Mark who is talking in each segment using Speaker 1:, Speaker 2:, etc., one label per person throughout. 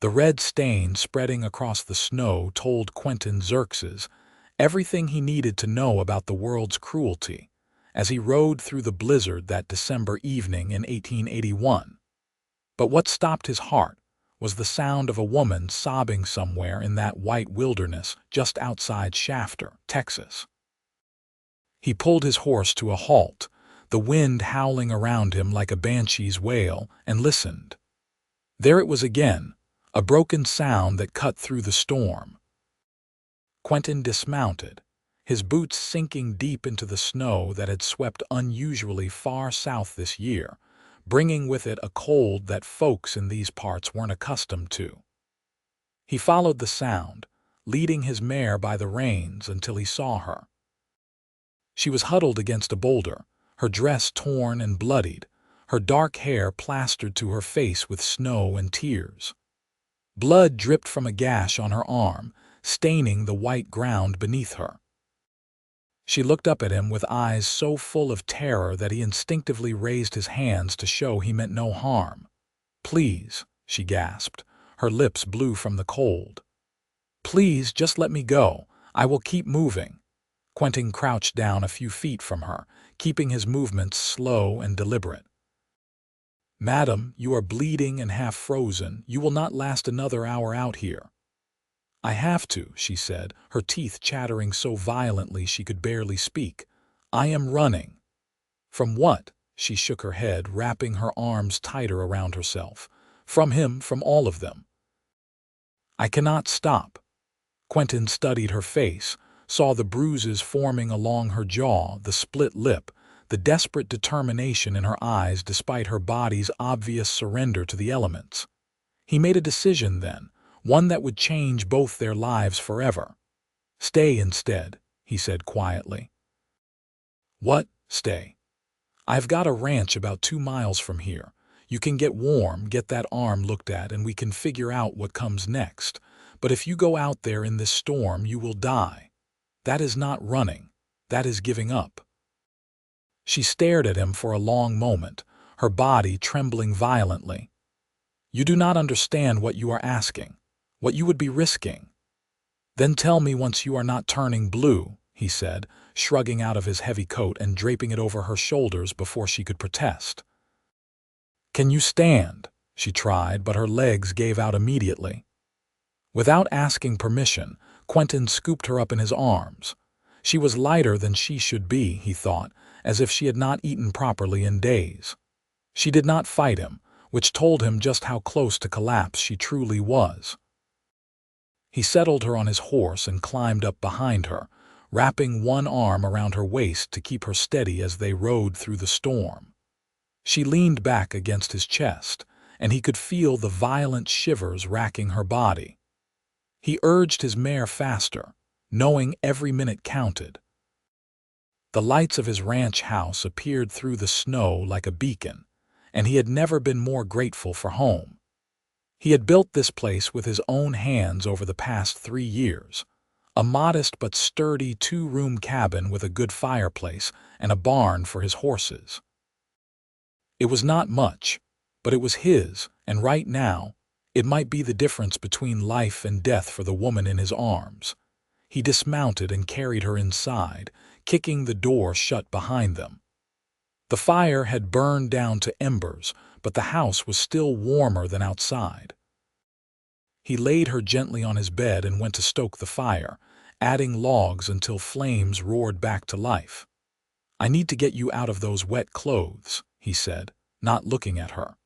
Speaker 1: The red stain spreading across the snow told Quentin Xerxes everything he needed to know about the world's cruelty as he rode through the blizzard that December evening in 1881. But what stopped his heart was the sound of a woman sobbing somewhere in that white wilderness just outside Shafter, Texas. He pulled his horse to a halt, the wind howling around him like a banshee's wail, and listened. There it was again, a broken sound that cut through the storm. Quentin dismounted, his boots sinking deep into the snow that had swept unusually far south this year, bringing with it a cold that folks in these parts weren't accustomed to. He followed the sound, leading his mare by the reins until he saw her. She was huddled against a boulder, her dress torn and bloodied, her dark hair plastered to her face with snow and tears. Blood dripped from a gash on her arm, staining the white ground beneath her. She looked up at him with eyes so full of terror that he instinctively raised his hands to show he meant no harm. "Please," she gasped, her lips blue from the cold. "Please, just let me go. I will keep moving." Quentin crouched down a few feet from her, keeping his movements slow and deliberate. "Madam, you are bleeding and half frozen. You will not last another hour out here." "I have to," she said, her teeth chattering so violently she could barely speak. "I am running." "From what?" She shook her head, wrapping her arms tighter around herself. "From him, from all of them." "I cannot stop." Quentin studied her face, saw the bruises forming along her jaw, the split lip, the desperate determination in her eyes despite her body's obvious surrender to the elements. He made a decision then, one that would change both their lives forever. "Stay instead," he said quietly. "What, stay?" "I've got a ranch about 2 miles from here. You can get warm, get that arm looked at, and we can figure out what comes next. But if you go out there in this storm, you will die. That is not running. That is giving up." She stared at him for a long moment, her body trembling violently. "You do not understand what you are asking, what you would be risking." "Then tell me once you are not turning blue," he said, shrugging out of his heavy coat and draping it over her shoulders before she could protest. "Can you stand?" She tried, but her legs gave out immediately. Without asking permission, Quentin scooped her up in his arms. She was lighter than she should be, he thought, as if she had not eaten properly in days. She did not fight him, which told him just how close to collapse she truly was. He settled her on his horse and climbed up behind her, wrapping one arm around her waist to keep her steady as they rode through the storm. She leaned back against his chest, and he could feel the violent shivers racking her body. He urged his mare faster, knowing every minute counted. The lights of his ranch house appeared through the snow like a beacon, and he had never been more grateful for home. He had built this place with his own hands over the past 3 years, a modest but sturdy 2-room cabin with a good fireplace and a barn for his horses. It was not much, but it was his, and right now, it might be the difference between life and death for the woman in his arms. He dismounted and carried her inside, kicking the door shut behind them. The fire had burned down to embers, but the house was still warmer than outside. He laid her gently on his bed and went to stoke the fire, adding logs until flames roared back to life. "I need to get you out of those wet clothes," he said, not looking at her.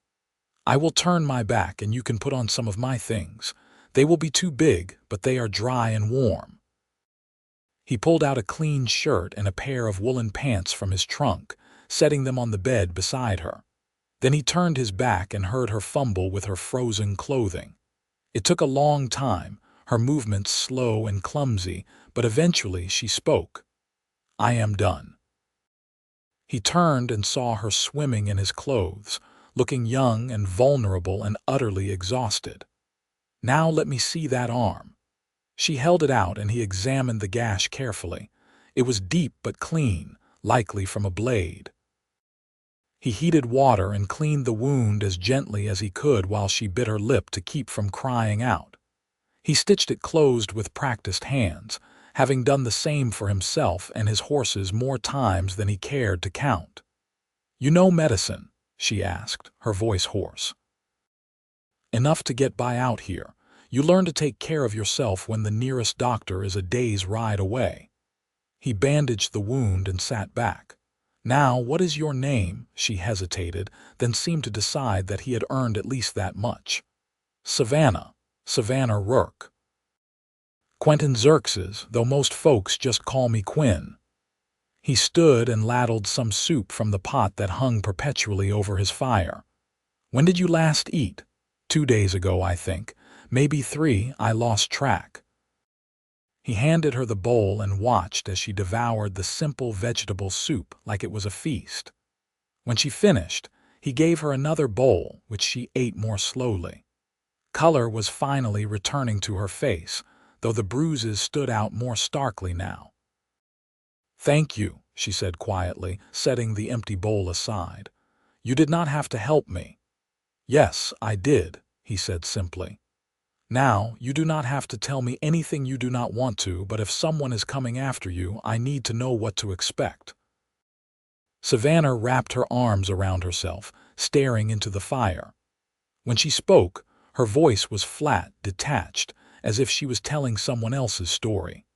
Speaker 1: "I will turn my back and you can put on some of my things. They will be too big, but they are dry and warm." He pulled out a clean shirt and a pair of woolen pants from his trunk, setting them on the bed beside her. Then he turned his back and heard her fumble with her frozen clothing. It took a long time, her movements slow and clumsy, but eventually she spoke. "I am done." He turned and saw her swimming in his clothes, looking young and vulnerable and utterly exhausted. "Now let me see that arm." She held it out and he examined the gash carefully. It was deep but clean, likely from a blade. He heated water and cleaned the wound as gently as he could while she bit her lip to keep from crying out. He stitched it closed with practiced hands, having done the same for himself and his horses more times than he cared to count. "You know medicine?" she asked, her voice hoarse. "Enough to get by out here. You learn to take care of yourself when the nearest doctor is a day's ride away." He bandaged the wound and sat back. "Now, what is your name?" She hesitated, then seemed to decide that he had earned at least that much. "Savannah. Savannah Rourke." "Quentin Xerxes, though most folks just call me Quinn." He stood and ladled some soup from the pot that hung perpetually over his fire. "When did you last eat?" "2 days ago, I think. Maybe 3, I lost track." He handed her the bowl and watched as she devoured the simple vegetable soup like it was a feast. When she finished, he gave her another bowl, which she ate more slowly. Color was finally returning to her face, though the bruises stood out more starkly now. "Thank you," she said quietly, setting the empty bowl aside. "You did not have to help me." "Yes, I did," he said simply. "Now, you do not have to tell me anything you do not want to, but if someone is coming after you, I need to know what to expect." Savannah wrapped her arms around herself, staring into the fire. When she spoke, her voice was flat, detached, as if she was telling someone else's story.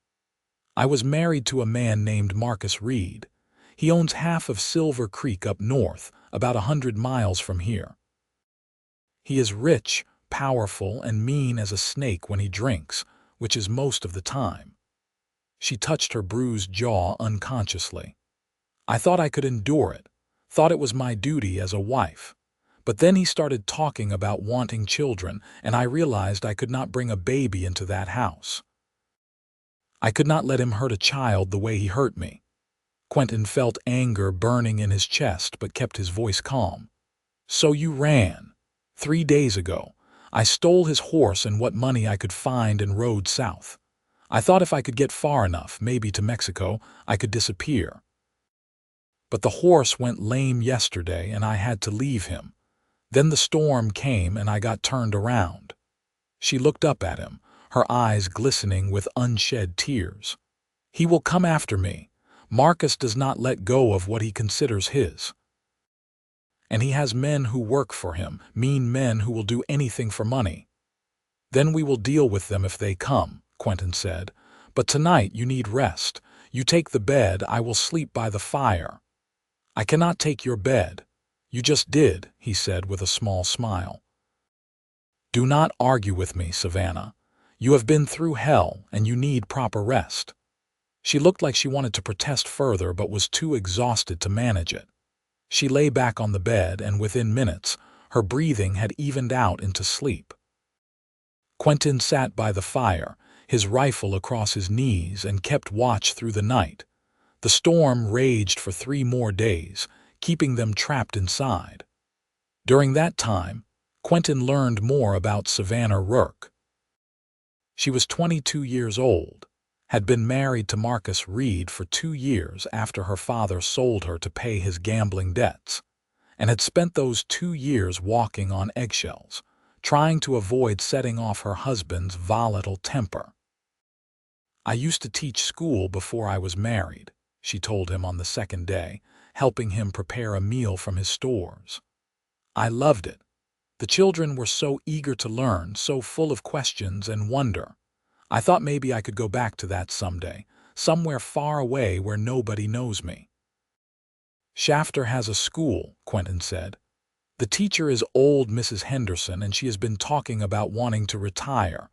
Speaker 1: "I was married to a man named Marcus Reed. He owns half of Silver Creek up north, about 100 miles from here. He is rich, powerful, and mean as a snake when he drinks, which is most of the time." She touched her bruised jaw unconsciously. "I thought I could endure it, thought it was my duty as a wife. But then he started talking about wanting children, and I realized I could not bring a baby into that house. I could not let him hurt a child the way he hurt me." Quentin felt anger burning in his chest but kept his voice calm. "So you ran. 3 days ago. I stole his horse and what money I could find and rode south. I thought if I could get far enough, maybe to Mexico, I could disappear. But the horse went lame yesterday and I had to leave him. Then the storm came and I got turned around." She looked up at him, her eyes glistening with unshed tears. "He will come after me. Marcus does not let go of what he considers his. And he has men who work for him, mean men who will do anything for money." "Then we will deal with them if they come," Quentin said. "But tonight you need rest. You take the bed, I will sleep by the fire." "I cannot take your bed." "You just did," he said with a small smile. "Do not argue with me, Savannah. You have been through hell and you need proper rest." She looked like she wanted to protest further but was too exhausted to manage it. She lay back on the bed and within minutes, her breathing had evened out into sleep. Quentin sat by the fire, his rifle across his knees, and kept watch through the night. The storm raged for 3 more days, keeping them trapped inside. During that time, Quentin learned more about Savannah Rourke. She was 22 years old, had been married to Marcus Reed for 2 years after her father sold her to pay his gambling debts, and had spent those 2 years walking on eggshells, trying to avoid setting off her husband's volatile temper. "I used to teach school before I was married," she told him on the second day, helping him prepare a meal from his stores. "I loved it. The children were so eager to learn, so full of questions and wonder. I thought maybe I could go back to that someday, somewhere far away where nobody knows me." "Shafter has a school," Quentin said. "The teacher is old Mrs. Henderson and she has been talking about wanting to retire.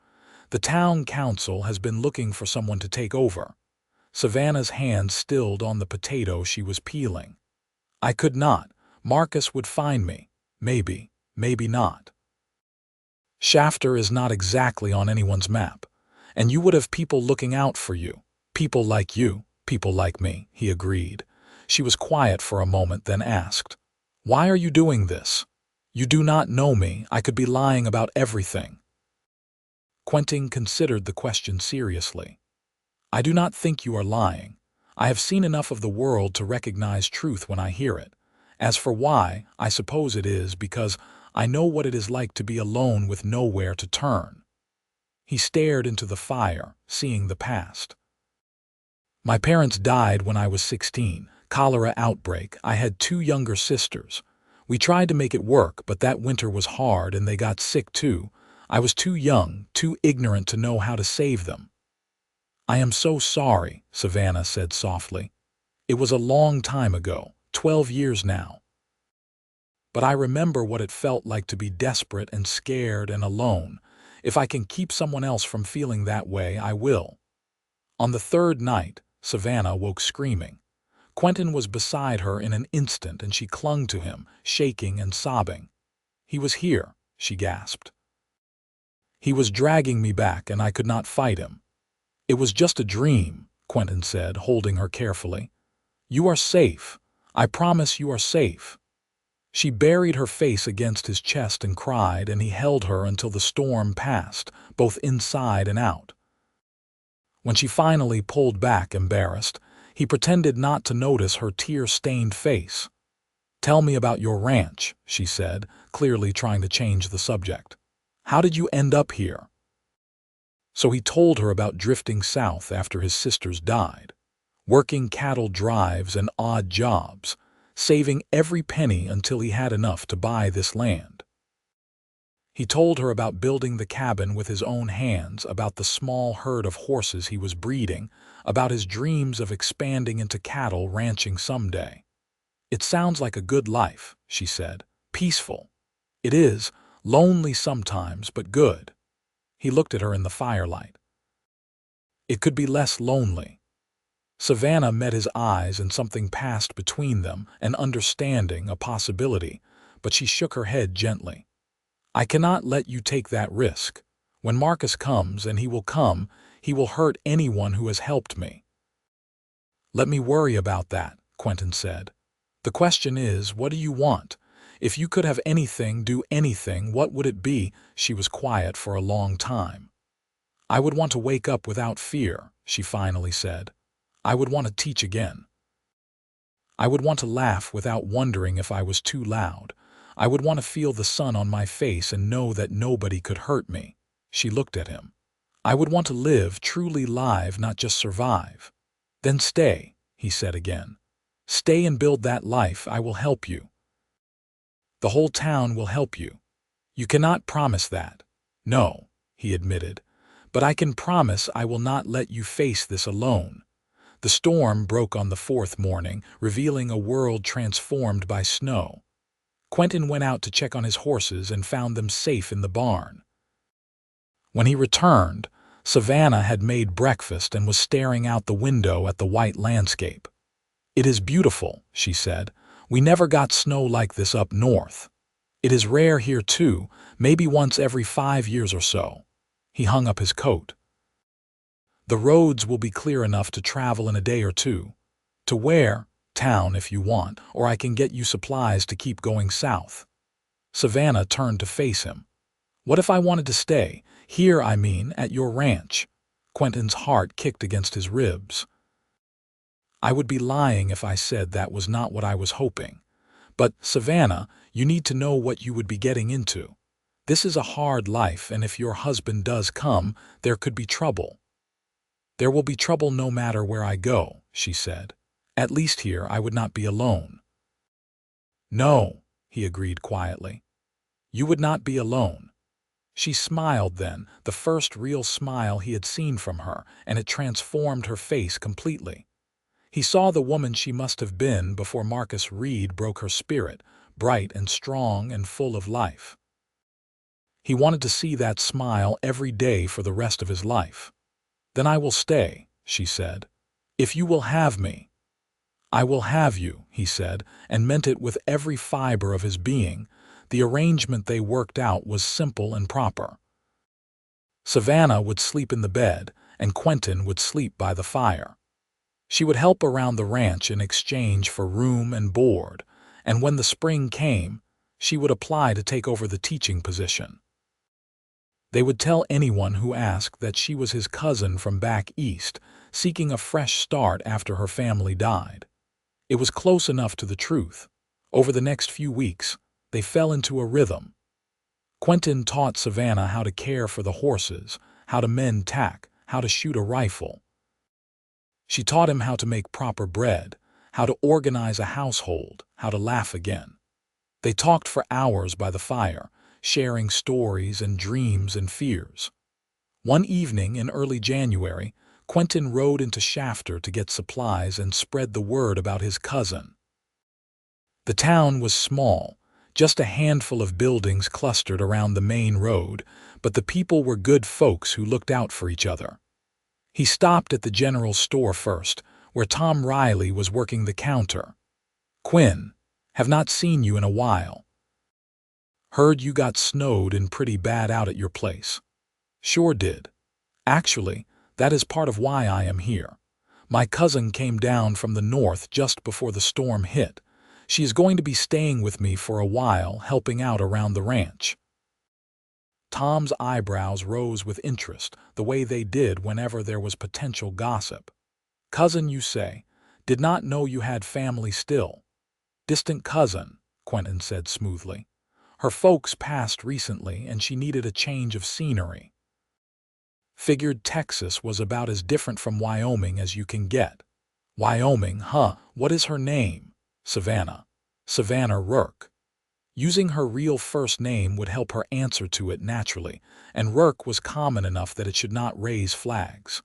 Speaker 1: The town council has been looking for someone to take over." Savannah's hand stilled on the potato she was peeling. "I could not. Marcus would find me. Maybe, maybe not. Shafter is not exactly on anyone's map. And you would have people looking out for you. People like you, people like me," he agreed. She was quiet for a moment, then asked, "Why are you doing this? You do not know me. I could be lying about everything." Quentin considered the question seriously. "I do not think you are lying. I have seen enough of the world to recognize truth when I hear it, As for why, I suppose it is because I know what it is like to be alone with nowhere to turn. He stared into the fire, seeing the past. My parents died when I was 16. Cholera outbreak. I had two younger sisters. We tried to make it work, but that winter was hard and they got sick too. I was too young, too ignorant to know how to save them. I am so sorry, Savannah said softly. It was a long time ago, 12 years now. But I remember what it felt like to be desperate and scared and alone. If I can keep someone else from feeling that way, I will. On the third night, Savannah woke screaming. Quentin was beside her in an instant and she clung to him, shaking and sobbing. He was here, she gasped. He was dragging me back and I could not fight him. It was just a dream, Quentin said, holding her carefully. You are safe. I promise you are safe. She buried her face against his chest and cried, and he held her until the storm passed, both inside and out. When she finally pulled back, embarrassed, he pretended not to notice her tear-stained face. Tell me about your ranch, she said, clearly trying to change the subject. How did you end up here? So he told her about drifting south after his sisters died, working cattle drives and odd jobs, saving every penny until he had enough to buy this land. He told her about building the cabin with his own hands, about the small herd of horses he was breeding, about his dreams of expanding into cattle ranching someday. It sounds like a good life, she said. Peaceful. It is, lonely sometimes, but good. He looked at her in the firelight. It could be less lonely. Savannah met his eyes and something passed between them, an understanding, a possibility, but she shook her head gently. I cannot let you take that risk. When Marcus comes, and he will come, he will hurt anyone who has helped me. Let me worry about that, Quentin said. The question is, what do you want? If you could have anything, do anything, what would it be? She was quiet for a long time. I would want to wake up without fear, she finally said. I would want to teach again. I would want to laugh without wondering if I was too loud. I would want to feel the sun on my face and know that nobody could hurt me. She looked at him. I would want to live, truly live, not just survive. Then stay, he said again. Stay and build that life. I will help you. The whole town will help you. You cannot promise that. No, he admitted. But I can promise I will not let you face this alone. The storm broke on the fourth morning, revealing a world transformed by snow. Quentin went out to check on his horses and found them safe in the barn. When he returned, Savannah had made breakfast and was staring out the window at the white landscape. It is beautiful, she said. We never got snow like this up north. It is rare here too, maybe once every 5 years or so. He hung up his coat. The roads will be clear enough to travel in a day or two. To where? Town if you want, or I can get you supplies to keep going south. Savannah turned to face him. What if I wanted to stay? Here, I mean, at your ranch. Quentin's heart kicked against his ribs. I would be lying if I said that was not what I was hoping. But, Savannah, you need to know what you would be getting into. This is a hard life, and if your husband does come, there could be trouble. There will be trouble no matter where I go, she said. At least here I would not be alone. No, he agreed quietly. You would not be alone. She smiled then, the first real smile he had seen from her, and it transformed her face completely. He saw the woman she must have been before Marcus Reed broke her spirit, bright and strong and full of life. He wanted to see that smile every day for the rest of his life. Then I will stay, she said. If you will have me. I will have you, he said, and meant it with every fiber of his being. The arrangement they worked out was simple and proper. Savannah would sleep in the bed, and Quentin would sleep by the fire. She would help around the ranch in exchange for room and board, and when the spring came, she would apply to take over the teaching position. They would tell anyone who asked that she was his cousin from back east, seeking a fresh start after her family died. It was close enough to the truth. Over the next few weeks, they fell into a rhythm. Quentin taught Savannah how to care for the horses, how to mend tack, how to shoot a rifle. She taught him how to make proper bread, how to organize a household, how to laugh again. They talked for hours by the fire, sharing stories and dreams and fears. One evening in early January, Quentin rode into Shafter to get supplies and spread the word about his cousin. The town was small, just a handful of buildings clustered around the main road, but the people were good folks who looked out for each other. He stopped at the general store first, where Tom Riley was working the counter. "Quinn, have not seen you in a while. Heard you got snowed and pretty bad out at your place." "Sure did. Actually, that is part of why I am here. My cousin came down from the north just before the storm hit. She is going to be staying with me for a while, helping out around the ranch." Tom's eyebrows rose with interest, the way they did whenever there was potential gossip. "Cousin, you say? Did not know you had family still." "Distant cousin," Quentin said smoothly. "Her folks passed recently and she needed a change of scenery. Figured Texas was about as different from Wyoming as you can get." "Wyoming, huh? What is her name?" "Savannah. Savannah Rourke." Using her real first name would help her answer to it naturally, and Rourke was common enough that it should not raise flags.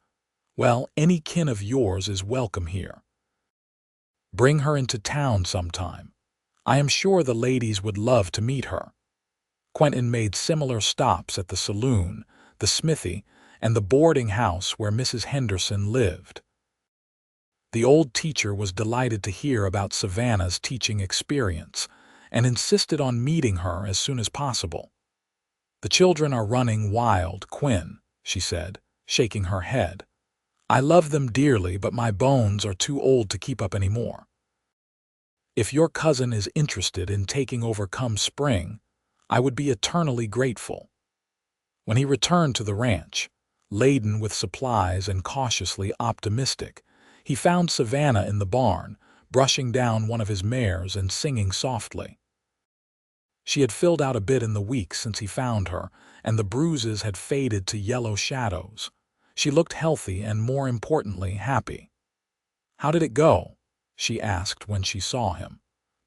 Speaker 1: "Well, any kin of yours is welcome here. Bring her into town sometime. I am sure the ladies would love to meet her." Quentin made similar stops at the saloon, the smithy, and the boarding house where Mrs. Henderson lived. The old teacher was delighted to hear about Savannah's teaching experience and insisted on meeting her as soon as possible. "The children are running wild, Quinn," she said, shaking her head. "I love them dearly, but my bones are too old to keep up anymore. If your cousin is interested in taking over come spring, I would be eternally grateful." When he returned to the ranch, laden with supplies and cautiously optimistic, he found Savannah in the barn, brushing down one of his mares and singing softly. She had filled out a bit in the weeks since he found her, and the bruises had faded to yellow shadows. She looked healthy and, more importantly, happy. "How did it go?" she asked when she saw him.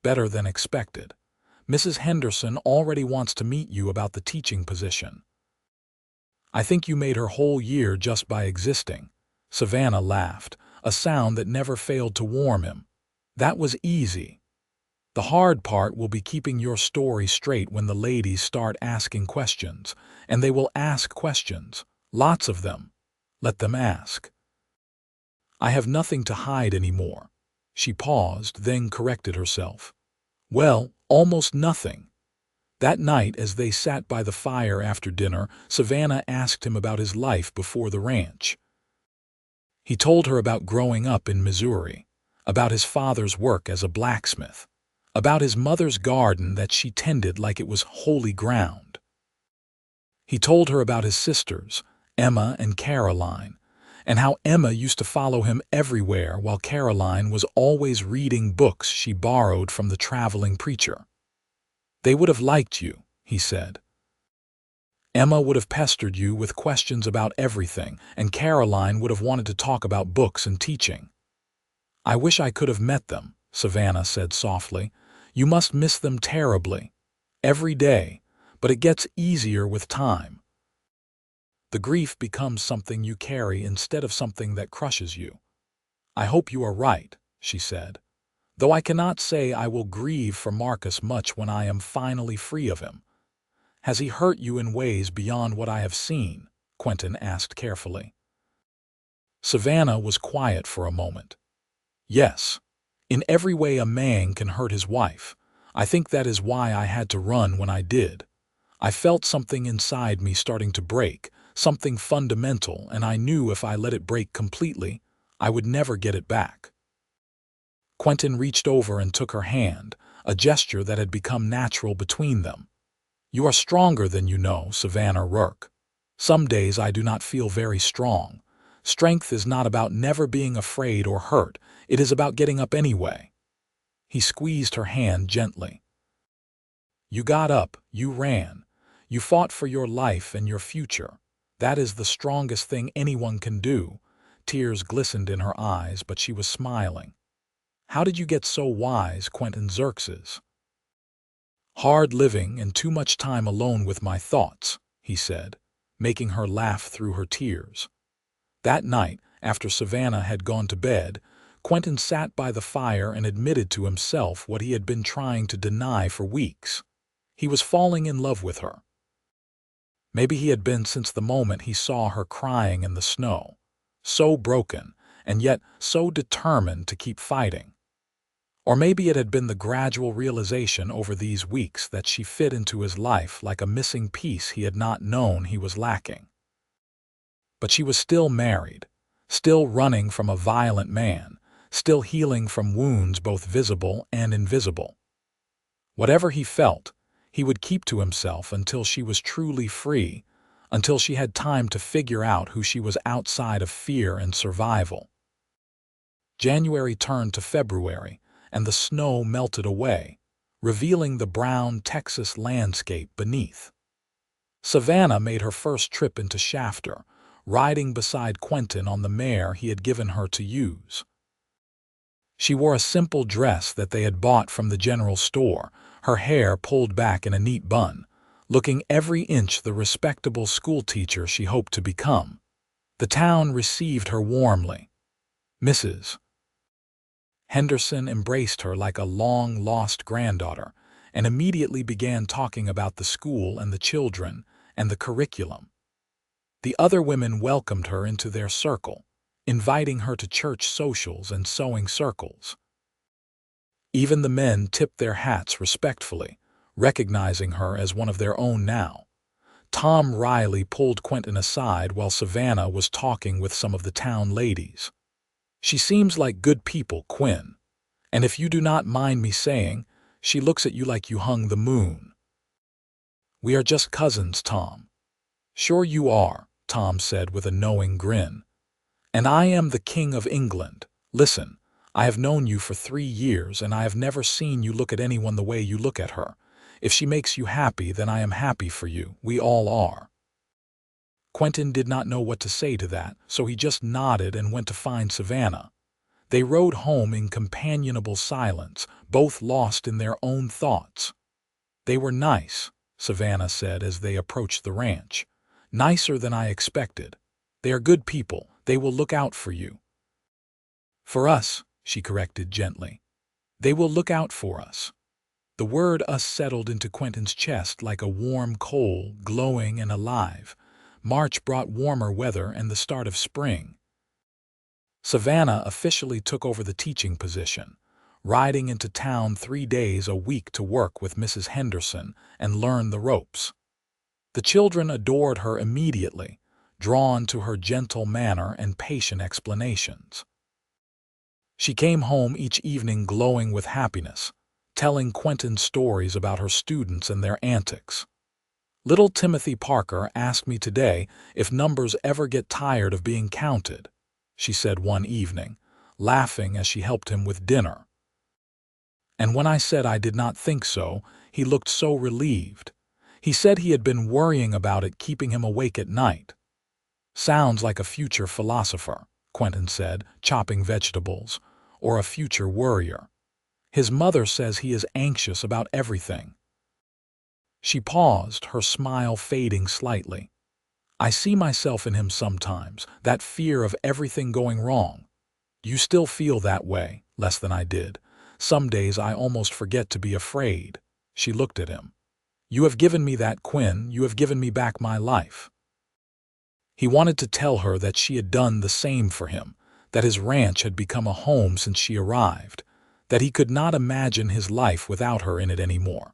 Speaker 1: "Better than expected. Mrs. Henderson already wants to meet you about the teaching position." "I think you made her whole year just by existing." Savannah laughed, a sound that never failed to warm him. "That was easy. The hard part will be keeping your story straight when the ladies start asking questions, and they will ask questions, lots of them. Let them ask." "I have nothing to hide anymore." She paused, then corrected herself. "Well, almost nothing." That night, as they sat by the fire after dinner, Savannah asked him about his life before the ranch. He told her about growing up in Missouri, about his father's work as a blacksmith, about his mother's garden that she tended like it was holy ground. He told her about his sisters, Emma and Caroline, and how Emma used to follow him everywhere while Caroline was always reading books she borrowed from the traveling preacher. "They would have liked you," he said. "Emma would have pestered you with questions about everything, and Caroline would have wanted to talk about books and teaching." "I wish I could have met them," Savannah said softly. "You must miss them terribly. Every day, but it gets easier with time. The grief becomes something you carry instead of something that crushes you." "I hope you are right," she said. "Though I cannot say I will grieve for Marcus much when I am finally free of him." "Has he hurt you in ways beyond what I have seen?" Quentin asked carefully. Savannah was quiet for a moment. "Yes. In every way a man can hurt his wife. I think that is why I had to run when I did. I felt something inside me starting to break, something fundamental, and I knew if I let it break completely, I would never get it back." Quentin reached over and took her hand, a gesture that had become natural between them. "You are stronger than you know, Savannah Rourke. Some days I do not feel very strong. Strength is not about never being afraid or hurt. It is about getting up anyway." He squeezed her hand gently. You got up, you ran. You fought for your life and your future. That is the strongest thing anyone can do. Tears glistened in her eyes, but she was smiling. How did you get so wise, Quentin Xerxes? Hard living and too much time alone with my thoughts, he said, making her laugh through her tears. That night, after Savannah had gone to bed, Quentin sat by the fire and admitted to himself what he had been trying to deny for weeks. He was falling in love with her. Maybe he had been since the moment he saw her crying in the snow, so broken and yet so determined to keep fighting. Or maybe it had been the gradual realization over these weeks that she fit into his life like a missing piece he had not known he was lacking. But she was still married, still running from a violent man, still healing from wounds both visible and invisible. Whatever he felt, he would keep to himself until she was truly free, until she had time to figure out who she was outside of fear and survival. January turned to February, and the snow melted away, revealing the brown Texas landscape beneath. Savannah made her first trip into Shafter, riding beside Quentin on the mare he had given her to use. She wore a simple dress that they had bought from the general store, her hair pulled back in a neat bun, looking every inch the respectable schoolteacher she hoped to become. The town received her warmly. Mrs. Henderson embraced her like a long-lost granddaughter and immediately began talking about the school and the children and the curriculum. The other women welcomed her into their circle, inviting her to church socials and sewing circles. Even the men tipped their hats respectfully, recognizing her as one of their own now. Tom Riley pulled Quentin aside while Savannah was talking with some of the town ladies. She seems like good people, Quinn. And if you do not mind me saying, she looks at you like you hung the moon. We are just cousins, Tom. Sure you are, Tom said with a knowing grin. And I am the King of England. Listen, I have known you for 3 years and I have never seen you look at anyone the way you look at her. If she makes you happy, then I am happy for you. We all are. Quentin did not know what to say to that, so he just nodded and went to find Savannah. They rode home in companionable silence, both lost in their own thoughts. They were nice, Savannah said as they approached the ranch. Nicer than I expected. They are good people. They will look out for you. For us, she corrected gently. They will look out for us. The word us settled into Quentin's chest like a warm coal, glowing and alive. March brought warmer weather and the start of spring. Savannah officially took over the teaching position, riding into town 3 days a week to work with Mrs. Henderson and learn the ropes. The children adored her immediately, drawn to her gentle manner and patient explanations. She came home each evening glowing with happiness, telling Quentin stories about her students and their antics. Little Timothy Parker asked me today if numbers ever get tired of being counted, she said one evening, laughing as she helped him with dinner. And when I said I did not think so, he looked so relieved. He said he had been worrying about it keeping him awake at night. Sounds like a future philosopher, Quentin said, chopping vegetables, or a future worrier. His mother says he is anxious about everything. She paused, her smile fading slightly. I see myself in him sometimes, that fear of everything going wrong. You still feel that way, less than I did. Some days I almost forget to be afraid. She looked at him. You have given me that, Quinn. You have given me back my life. He wanted to tell her that she had done the same for him, that his ranch had become a home since she arrived, that he could not imagine his life without her in it anymore.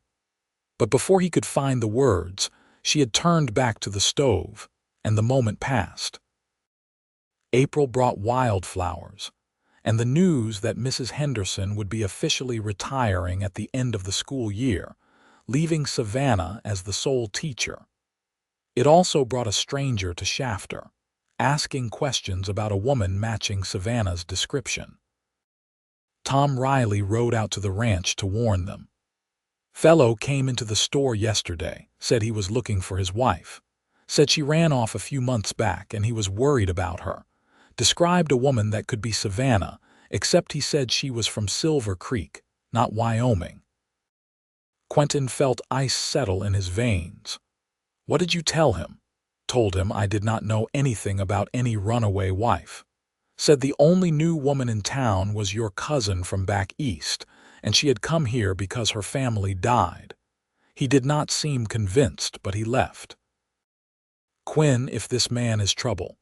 Speaker 1: But before he could find the words, she had turned back to the stove, and the moment passed. April brought wildflowers, and the news that Mrs. Henderson would be officially retiring at the end of the school year, leaving Savannah as the sole teacher. It also brought a stranger to Shafter, asking questions about a woman matching Savannah's description. Tom Riley rode out to the ranch to warn them. Fellow came into the store yesterday, said he was looking for his wife. Said she ran off a few months back and he was worried about her. Described a woman that could be Savannah, except he said she was from Silver Creek, not Wyoming. Quentin felt ice settle in his veins. What did you tell him? Told him I did not know anything about any runaway wife. Said the only new woman in town was your cousin from back east, and she had come here because her family died. He did not seem convinced, but he left. Quinn, if this man is trouble.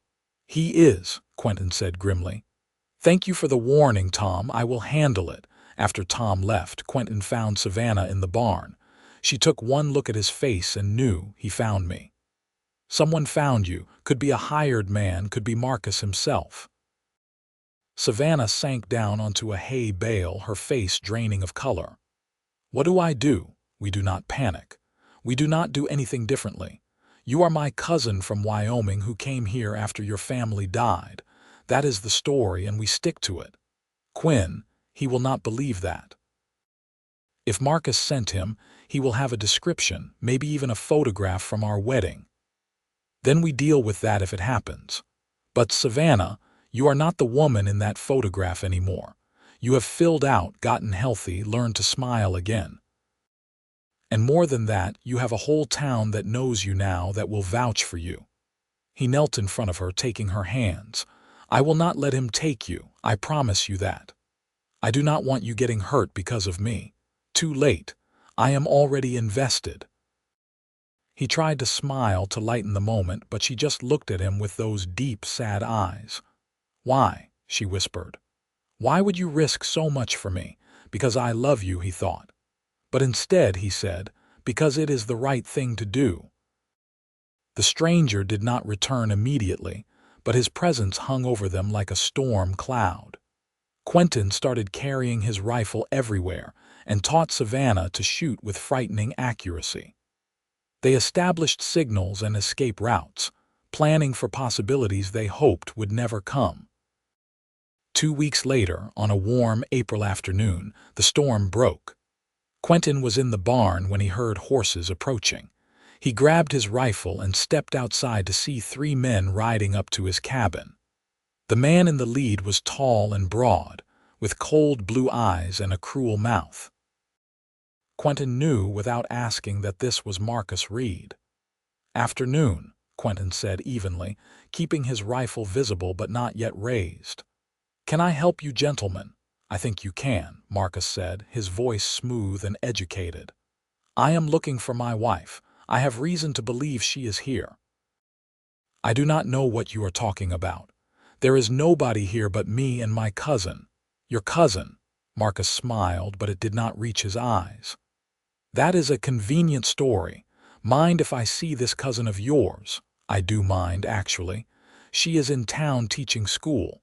Speaker 1: He is, Quentin said grimly. Thank you for the warning, Tom. I will handle it. After Tom left, Quentin found Savannah in the barn. She took one look at his face and knew he found me. Someone found you. Could be a hired man, could be Marcus himself. Savannah sank down onto a hay bale, her face draining of color. What do I do? We do not panic. We do not do anything differently. You are my cousin from Wyoming who came here after your family died. That is the story, and we stick to it. Quinn, he will not believe that. If Marcus sent him, he will have a description, maybe even a photograph from our wedding. Then we deal with that if it happens. But Savannah, you are not the woman in that photograph anymore. You have filled out, gotten healthy, learned to smile again. And more than that, you have a whole town that knows you now that will vouch for you. He knelt in front of her, taking her hands. I will not let him take you, I promise you that. I do not want you getting hurt because of me. Too late. I am already invested. He tried to smile to lighten the moment, but she just looked at him with those deep, sad eyes. Why? She whispered. Why would you risk so much for me? Because I love you, he thought. But instead, he said, because it is the right thing to do. The stranger did not return immediately, but his presence hung over them like a storm cloud. Quentin started carrying his rifle everywhere and taught Savannah to shoot with frightening accuracy. They established signals and escape routes, planning for possibilities they hoped would never come. 2 weeks later, on a warm April afternoon, the storm broke. Quentin was in the barn when he heard horses approaching. He grabbed his rifle and stepped outside to see 3 men riding up to his cabin. The man in the lead was tall and broad, with cold blue eyes and a cruel mouth. Quentin knew without asking that this was Marcus Reed. Afternoon, Quentin said evenly, keeping his rifle visible but not yet raised. Can I help you, gentlemen? I think you can, Marcus said, his voice smooth and educated. I am looking for my wife. I have reason to believe she is here. I do not know what you are talking about. There is nobody here but me and my cousin. Your cousin? Marcus smiled, but it did not reach his eyes. That is a convenient story. Mind if I see this cousin of yours? I do mind, actually. She is in town teaching school.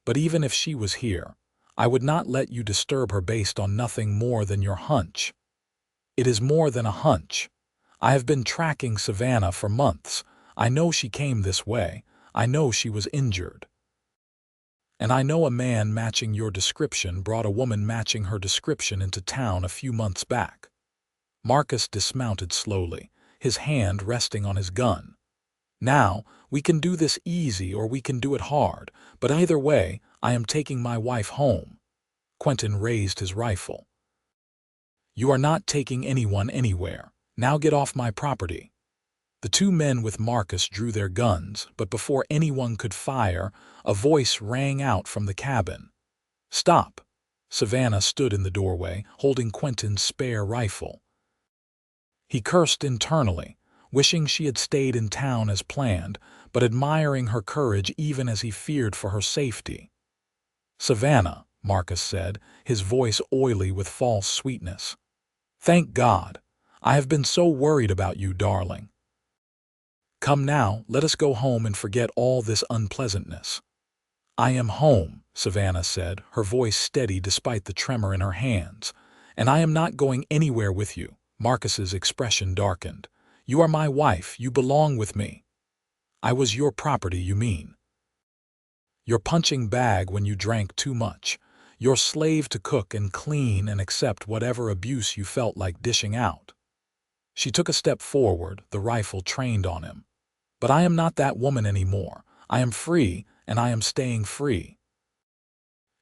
Speaker 1: But even if she was here, I would not let you disturb her based on nothing more than your hunch. It is more than a hunch. I have been tracking Savannah for months. I know she came this way. I know she was injured. And I know a man matching your description brought a woman matching her description into town a few months back. Marcus dismounted slowly, his hand resting on his gun. Now, we can do this easy or we can do it hard, but either way, I am taking my wife home. Quentin raised his rifle. You are not taking anyone anywhere. Now get off my property. The 2 men with Marcus drew their guns, but before anyone could fire, a voice rang out from the cabin. Stop! Savannah stood in the doorway, holding Quentin's spare rifle. He cursed internally, wishing she had stayed in town as planned, but admiring her courage even as he feared for her safety. Savannah, Marcus said, his voice oily with false sweetness. Thank God. I have been so worried about you, darling. Come now, let us go home and forget all this unpleasantness. I am home, Savannah said, her voice steady despite the tremor in her hands. And I am not going anywhere with you. Marcus's expression darkened. You are my wife, you belong with me. I was your property, you mean. Your punching bag when you drank too much. your slave to cook and clean and accept whatever abuse you felt like dishing out. She took a step forward, the rifle trained on him. But I am not that woman anymore. I am free, and I am staying free.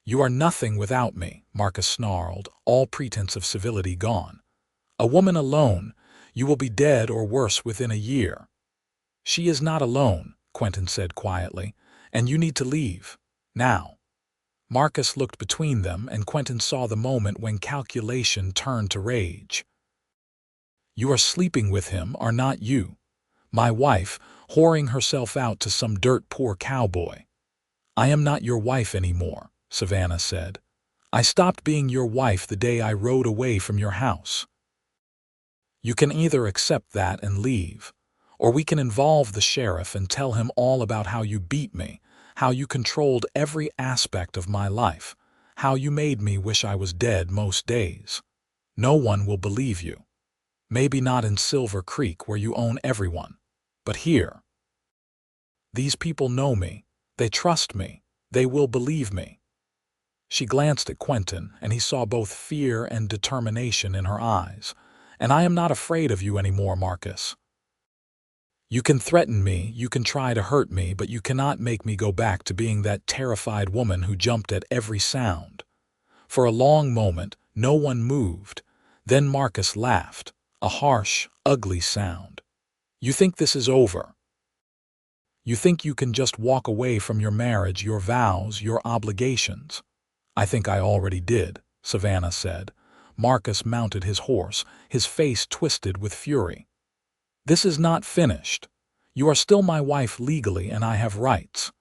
Speaker 1: You are nothing without me, Marcus snarled, all pretense of civility gone. A woman alone, you will be dead or worse within a year. She is not alone, Quentin said quietly, and you need to leave. Now. Marcus looked between them, and Quentin saw the moment when calculation turned to rage. You are sleeping with him, are not you? My wife, whoring herself out to some dirt-poor cowboy. I am not your wife anymore, Savannah said. I stopped being your wife the day I rode away from your house. You can either accept that and leave, or we can involve the sheriff and tell him all about how you beat me, how you controlled every aspect of my life, how you made me wish I was dead most days. No one will believe you. Maybe not in Silver Creek where you own everyone, but here. These people know me. They trust me. They will believe me. She glanced at Quentin, and he saw both fear and determination in her eyes. And I am not afraid of you anymore, Marcus. You can threaten me, you can try to hurt me, but you cannot make me go back to being that terrified woman who jumped at every sound. For a long moment, no one moved. Then Marcus laughed, a harsh, ugly sound. You think this is over? You think you can just walk away from your marriage, your vows, your obligations? I think I already did, Savannah said. Marcus mounted his horse, his face twisted with fury. This is not finished. You are still my wife legally, and I have rights.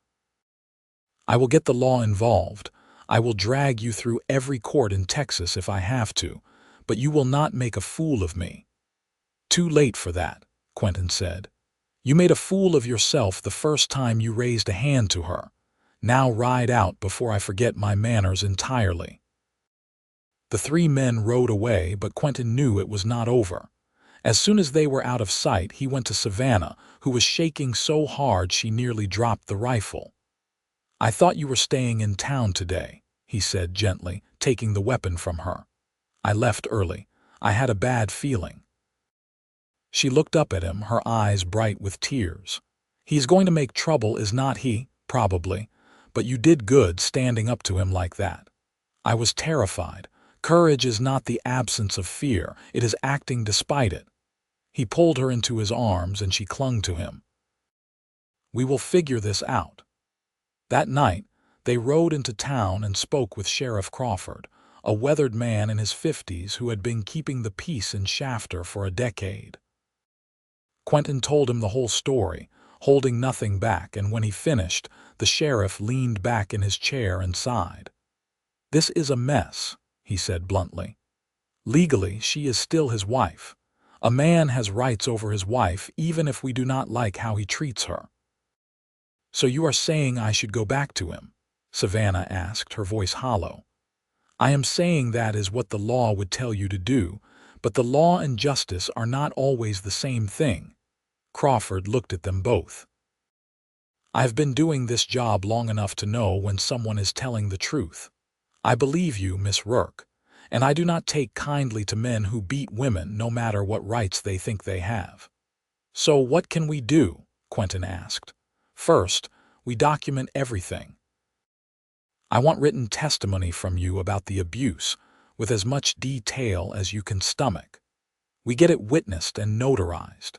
Speaker 1: I will get the law involved. I will drag you through every court in Texas if I have to, but you will not make a fool of me. Too late for that, Quentin said. You made a fool of yourself the first time you raised a hand to her. Now ride out before I forget my manners entirely. The three men rode away, but Quentin knew it was not over. As soon as they were out of sight, he went to Savannah, who was shaking so hard she nearly dropped the rifle. I thought you were staying in town today, he said gently, taking the weapon from her. I left early. I had a bad feeling. She looked up at him, her eyes bright with tears. He's going to make trouble, is not he? Probably. But you did good standing up to him like that. I was terrified. Courage is not the absence of fear. It is acting despite it. He pulled her into his arms, and she clung to him. We will figure this out. That night, they rode into town and spoke with Sheriff Crawford, a weathered man in his 50s who had been keeping the peace in Shafter for a decade. Quentin told him the whole story, holding nothing back, and when he finished, the sheriff leaned back in his chair and sighed. This is a mess, he said bluntly. Legally, she is still his wife. A man has rights over his wife even if we do not like how he treats her. So you are saying I should go back to him? Savannah asked, her voice hollow. I am saying that is what the law would tell you to do, but the law and justice are not always the same thing. Crawford looked at them both. I've been doing this job long enough to know when someone is telling the truth. I believe you, Miss Rourke, and I do not take kindly to men who beat women no matter what rights they think they have. So what can we do? Quentin asked. First, we document everything. I want written testimony from you about the abuse, with as much detail as you can stomach. We get it witnessed and notarized.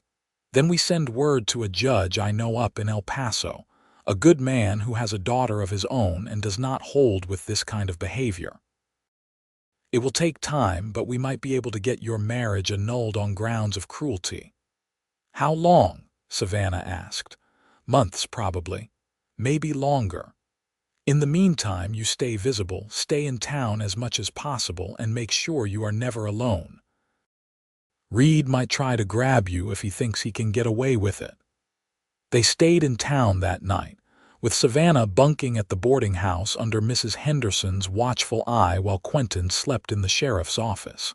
Speaker 1: Then we send word to a judge I know up in El Paso, a good man who has a daughter of his own and does not hold with this kind of behavior. It will take time, but we might be able to get your marriage annulled on grounds of cruelty. How long? Savannah asked. Months, probably. Maybe longer. In the meantime, you stay visible, stay in town as much as possible, and make sure you are never alone. Reed might try to grab you if he thinks he can get away with it. They stayed in town that night, with Savannah bunking at the boarding house under Mrs. Henderson's watchful eye while Quentin slept in the sheriff's office.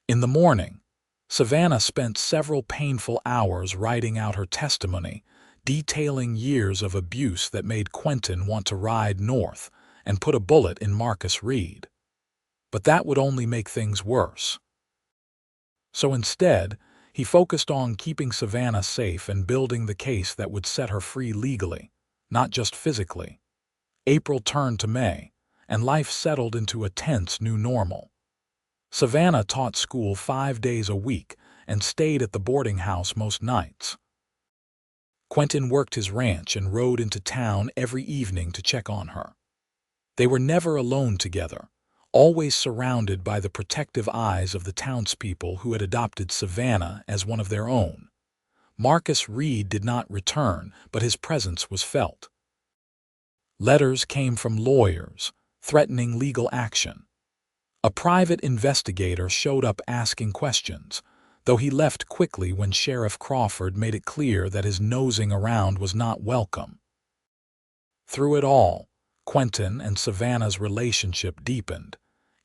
Speaker 1: In the morning, Savannah spent several painful hours writing out her testimony, detailing years of abuse that made Quentin want to ride north and put a bullet in Marcus Reed. But that would only make things worse. So instead, he focused on keeping Savannah safe and building the case that would set her free legally, not just physically. April turned to May, and life settled into a tense new normal. Savannah taught school 5 days a week and stayed at the boarding house most nights. Quentin worked his ranch and rode into town every evening to check on her. They were never alone together, always surrounded by the protective eyes of the townspeople who had adopted Savannah as one of their own. Marcus Reed did not return, but his presence was felt. Letters came from lawyers, threatening legal action. A private investigator showed up asking questions, though he left quickly when Sheriff Crawford made it clear that his nosing around was not welcome. Through it all, Quentin and Savannah's relationship deepened,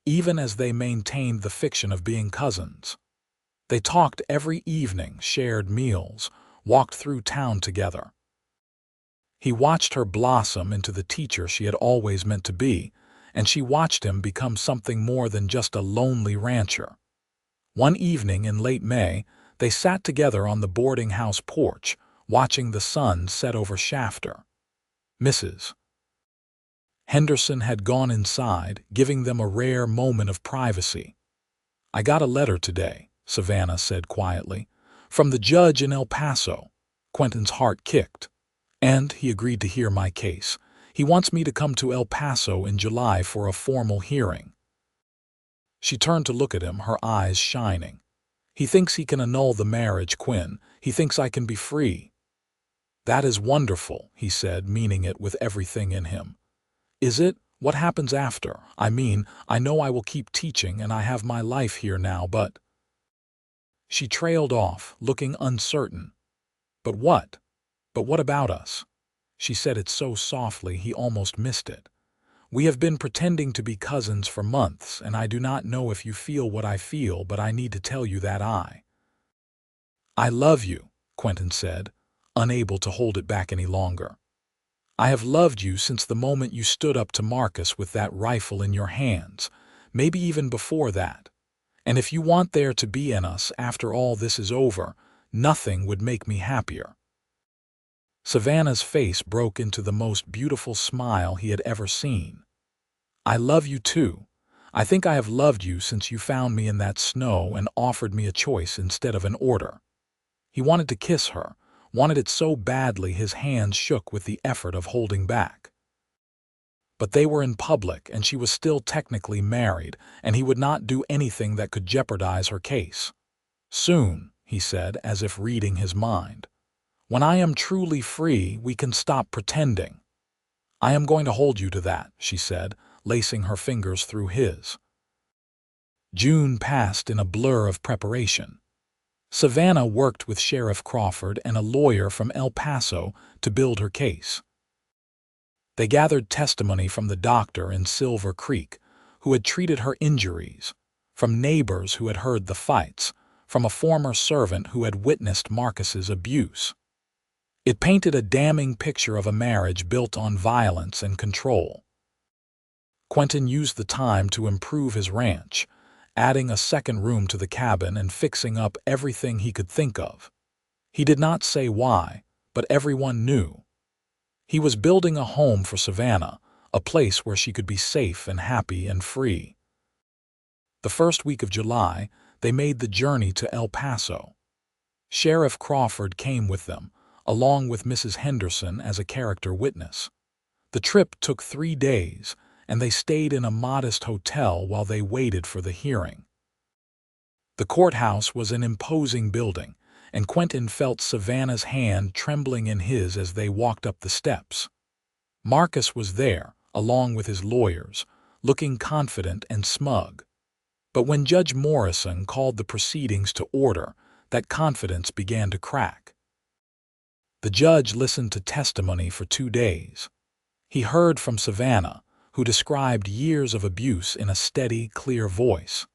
Speaker 1: even as they maintained the fiction of being cousins. They talked every evening, shared meals, walked through town together. He watched her blossom into the teacher she had always meant to be, and she watched him become something more than just a lonely rancher. One evening in late May, they sat together on the boarding house porch, watching the sun set over Shafter. Mrs. Henderson had gone inside, giving them a rare moment of privacy. "I got a letter today," Savannah said quietly, "from the judge in El Paso." Quentin's heart kicked. "And he agreed to hear my case. He wants me to come to El Paso in July for a formal hearing." She turned to look at him, her eyes shining. "He thinks he can annul the marriage, Quinn. He thinks I can be free." "That is wonderful," he said, meaning it with everything in him. "Is it? What happens after? I mean, I know I will keep teaching and I have my life here now, but—" She trailed off, looking uncertain. "But what? But what about us?" She said it so softly he almost missed it. "We have been pretending to be cousins for months, and I do not know if you feel what I feel, but I need to tell you that I love you," Quentin said, unable to hold it back any longer. "I have loved you since the moment you stood up to Marcus with that rifle in your hands, maybe even before that. And if you want there to be in us after all this is over, nothing would make me happier." Savannah's face broke into the most beautiful smile he had ever seen. "I love you too. I think I have loved you since you found me in that snow and offered me a choice instead of an order." He wanted to kiss her, wanted it so badly his hands shook with the effort of holding back. But they were in public and she was still technically married, and he would not do anything that could jeopardize her case. "Soon," he said, as if reading his mind. "When I am truly free, we can stop pretending." "I am going to hold you to that," she said, lacing her fingers through his. June passed in a blur of preparation. Savannah worked with Sheriff Crawford and a lawyer from El Paso to build her case. They gathered testimony from the doctor in Silver Creek, who had treated her injuries, from neighbors who had heard the fights, from a former servant who had witnessed Marcus's abuse. It painted a damning picture of a marriage built on violence and control. Quentin used the time to improve his ranch, adding a second room to the cabin and fixing up everything he could think of. He did not say why, but everyone knew. He was building a home for Savannah, a place where she could be safe and happy and free. The first week of July, they made the journey to El Paso. Sheriff Crawford came with them, along with Mrs. Henderson as a character witness. The trip took 3 days, and they stayed in a modest hotel while they waited for the hearing. The courthouse was an imposing building, and Quentin felt Savannah's hand trembling in his as they walked up the steps. Marcus was there, along with his lawyers, looking confident and smug. But when Judge Morrison called the proceedings to order, that confidence began to crack. The judge listened to testimony for 2 days. He heard from Savannah, who described years of abuse in a steady, clear voice.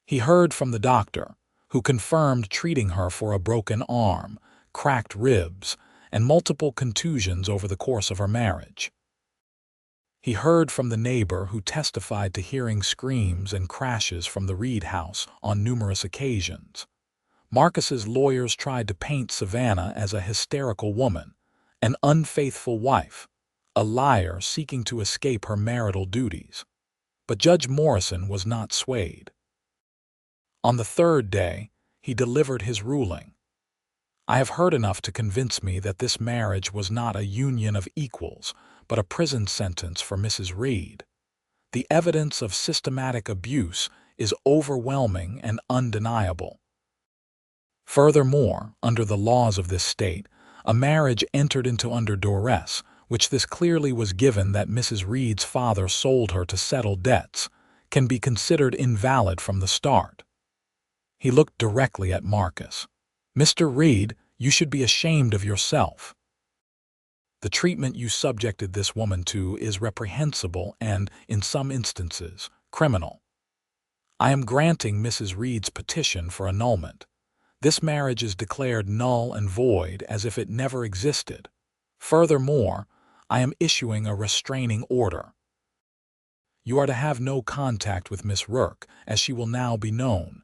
Speaker 1: He heard from the doctor, who confirmed treating her for a broken arm, cracked ribs, and multiple contusions over the course of her marriage. He heard from the neighbor who testified to hearing screams and crashes from the Reed house on numerous occasions. Marcus's lawyers tried to paint Savannah as a hysterical woman, an unfaithful wife, a liar seeking to escape her marital duties. But Judge Morrison was not swayed. On the third day, he delivered his ruling. I have heard enough to convince me that this marriage was not a union of equals, but a prison sentence for Mrs. Reed. The evidence of systematic abuse is overwhelming and undeniable. Furthermore, under the laws of this state, a marriage entered into under duress, which this clearly was given that Mrs. Reed's father sold her to settle debts, can be considered invalid from the start. He looked directly at Marcus. Mr. Reed, you should be ashamed of yourself. The treatment you subjected this woman to is reprehensible and, in some instances, criminal. I am granting Mrs. Reed's petition for annulment. This marriage is declared null and void as if it never existed. Furthermore, I am issuing a restraining order. You are to have no contact with Miss Rourke, as she will now be known.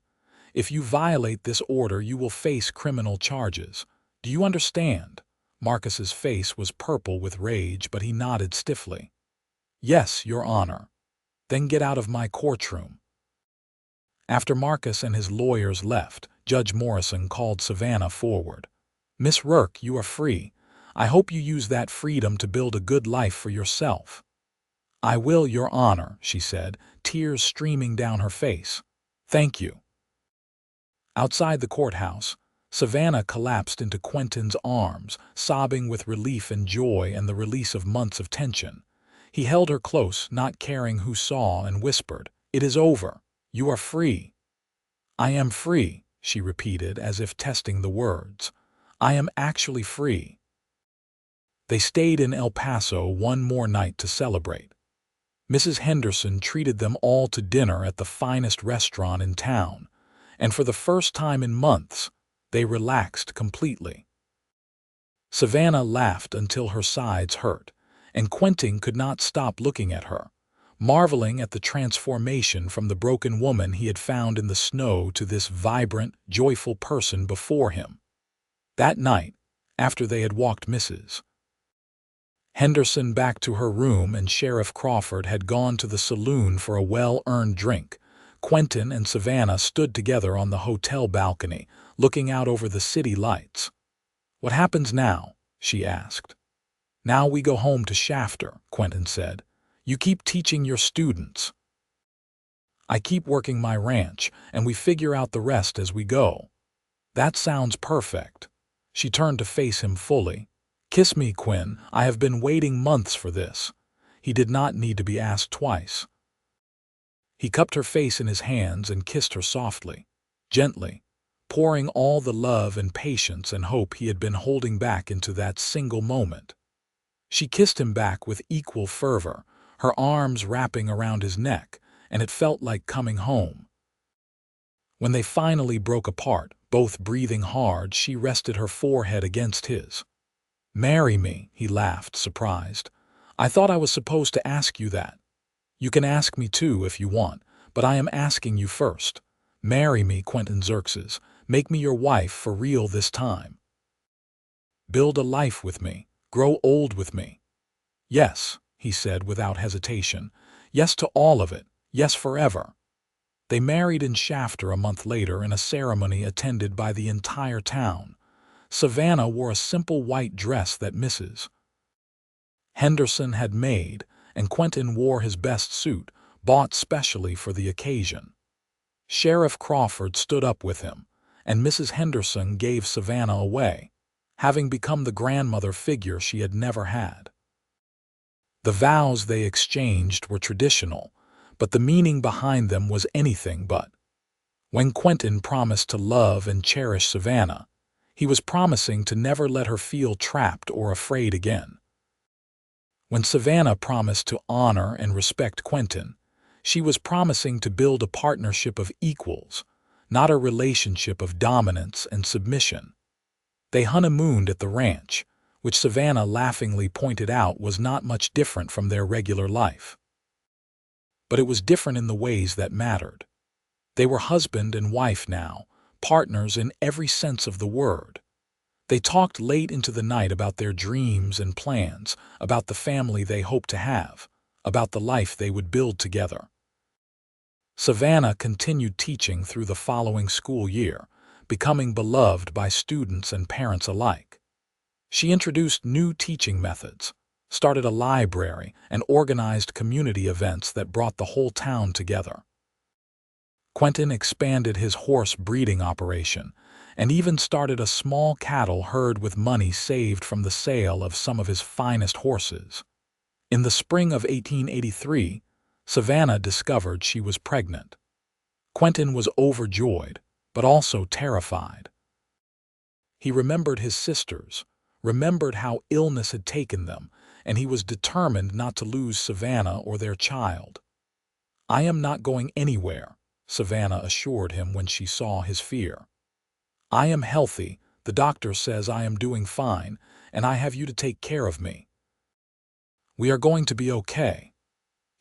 Speaker 1: If you violate this order, you will face criminal charges. Do you understand? Marcus's face was purple with rage, but he nodded stiffly. Yes, Your Honor. Then get out of my courtroom. After Marcus and his lawyers left, Judge Morrison called Savannah forward. Miss Rourke, you are free. I hope you use that freedom to build a good life for yourself. I will, Your Honor, she said, tears streaming down her face. Thank you. Outside the courthouse, Savannah collapsed into Quentin's arms, sobbing with relief and joy and the release of months of tension. He held her close, not caring who saw, and whispered, "It is over. You are free." "I am free," she repeated, as if testing the words. "I am actually free." They stayed in El Paso one more night to celebrate. Mrs. Henderson treated them all to dinner at the finest restaurant in town, and for the first time in months, they relaxed completely. Savannah laughed until her sides hurt, and Quentin could not stop looking at her, marveling at the transformation from the broken woman he had found in the snow to this vibrant, joyful person before him. That night, after they had walked Mrs. Henderson back to her room and Sheriff Crawford had gone to the saloon for a well-earned drink, Quentin and Savannah stood together on the hotel balcony, looking out over the city lights. "What happens now?" she asked. "Now we go home to Shafter," Quentin said. "You keep teaching your students. I keep working my ranch, and we figure out the rest as we go." "That sounds perfect." She turned to face him fully. "Kiss me, Quinn. I have been waiting months for this." He did not need to be asked twice. He cupped her face in his hands and kissed her softly, gently, pouring all the love and patience and hope he had been holding back into that single moment. She kissed him back with equal fervor, her arms wrapping around his neck, and it felt like coming home. When they finally broke apart, both breathing hard, she rested her forehead against his. "Marry me," he laughed, surprised. "I thought I was supposed to ask you that." "You can ask me too if you want, but I am asking you first. Marry me, Quentin Xerxes. Make me your wife for real this time. Build a life with me. Grow old with me." "Yes," he said without hesitation. "Yes to all of it. Yes forever." They married in Shafter a month later in a ceremony attended by the entire town. Savannah wore a simple white dress that Mrs. Henderson had made, and Quentin wore his best suit, bought specially for the occasion. Sheriff Crawford stood up with him, and Mrs. Henderson gave Savannah away, having become the grandmother figure she had never had. The vows they exchanged were traditional, but the meaning behind them was anything but. When Quentin promised to love and cherish Savannah, he was promising to never let her feel trapped or afraid again. When Savannah promised to honor and respect Quentin, she was promising to build a partnership of equals, not a relationship of dominance and submission. They honeymooned at the ranch, which Savannah laughingly pointed out was not much different from their regular life. But it was different in the ways that mattered. They were husband and wife now, partners in every sense of the word. They talked late into the night about their dreams and plans, about the family they hoped to have, about the life they would build together. Savannah continued teaching through the following school year, becoming beloved by students and parents alike. She introduced new teaching methods, started a library, and organized community events that brought the whole town together. Quentin expanded his horse breeding operation and even started a small cattle herd with money saved from the sale of some of his finest horses. In the spring of 1883, Savannah discovered she was pregnant. Quentin was overjoyed, but also terrified. He remembered his sisters, remembered how illness had taken them, and he was determined not to lose Savannah or their child. "I am not going anywhere," Savannah assured him when she saw his fear. "I am healthy, the doctor says I am doing fine, and I have you to take care of me. We are going to be okay."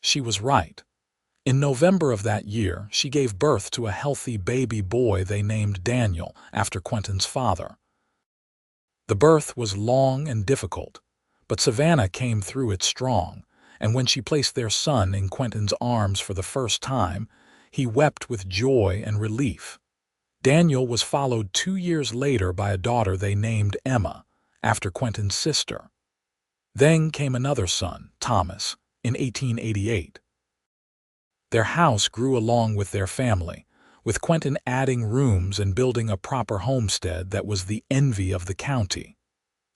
Speaker 1: She was right. In November of that year, she gave birth to a healthy baby boy they named Daniel after Quentin's father. The birth was long and difficult, but Savannah came through it strong, and when she placed their son in Quentin's arms for the first time, he wept with joy and relief. Daniel was followed 2 years later by a daughter they named Emma, after Quentin's sister. Then came another son, Thomas, in 1888. Their house grew along with their family, with Quentin adding rooms and building a proper homestead that was the envy of the county.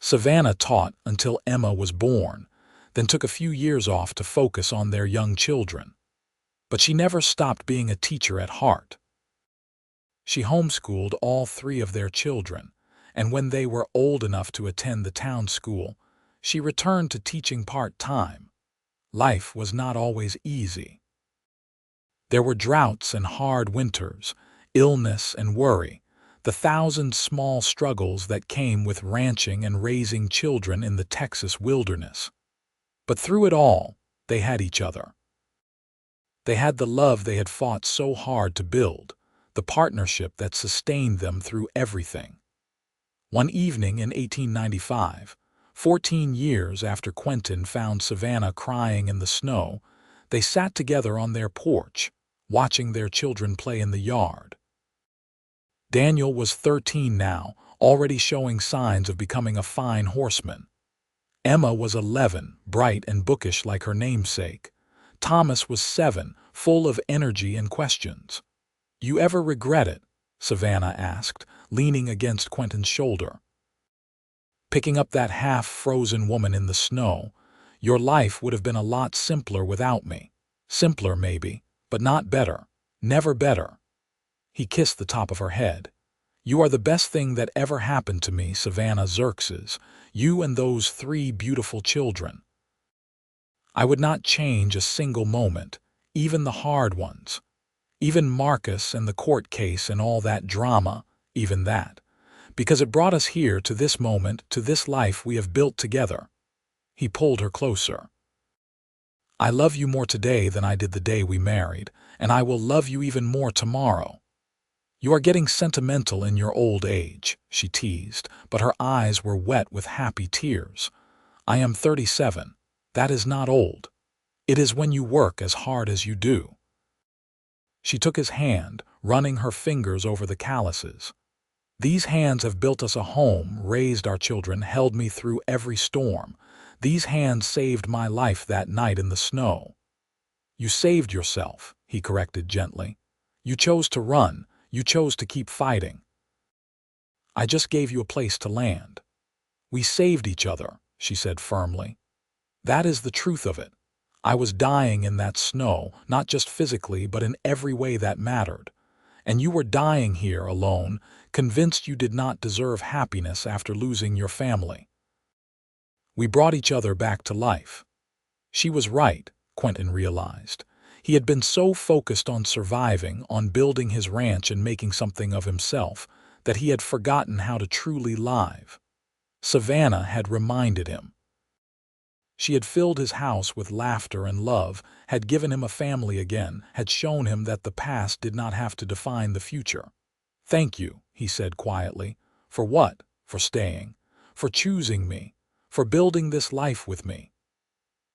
Speaker 1: Savannah taught until Emma was born, then took a few years off to focus on their young children. But she never stopped being a teacher at heart. She homeschooled all 3 of their children, and when they were old enough to attend the town school, she returned to teaching part-time. Life was not always easy. There were droughts and hard winters, illness and worry, the 1,000 small struggles that came with ranching and raising children in the Texas wilderness. But through it all, they had each other. They had the love they had fought so hard to build, the partnership that sustained them through everything. One evening in 1895, 14 years after Quentin found Savannah crying in the snow, they sat together on their porch, watching their children play in the yard. Daniel was 13 now, already showing signs of becoming a fine horseman. Emma was 11, bright and bookish like her namesake. Thomas was 7, full of energy and questions. "You ever regret it?" Savannah asked, leaning against Quentin's shoulder. "Picking up that half-frozen woman in the snow. Your life would have been a lot simpler without me. Simpler, maybe, but not better. Never better." He kissed the top of her head. "You are the best thing that ever happened to me, Savannah Xerxes, you and those 3 beautiful children. I would not change a single moment, even the hard ones. Even Marcus and the court case and all that drama, even that. Because it brought us here to this moment, to this life we have built together." He pulled her closer. "I love you more today than I did the day we married, and I will love you even more tomorrow." "You are getting sentimental in your old age," she teased, but her eyes were wet with happy tears. "I am 37. That is not old. It is when you work as hard as you do." She took his hand, running her fingers over the calluses. "These hands have built us a home, raised our children, held me through every storm. These hands saved my life that night in the snow." "You saved yourself," he corrected gently. "You chose to run. You chose to keep fighting. I just gave you a place to land." "We saved each other," she said firmly. "That is the truth of it. I was dying in that snow, not just physically, but in every way that mattered. And you were dying here alone, convinced you did not deserve happiness after losing your family. We brought each other back to life." She was right, Quentin realized. He had been so focused on surviving, on building his ranch and making something of himself, that he had forgotten how to truly live. Savannah had reminded him. She had filled his house with laughter and love, had given him a family again, had shown him that the past did not have to define the future. "Thank you," he said quietly. "For what? For staying. For choosing me. For building this life with me."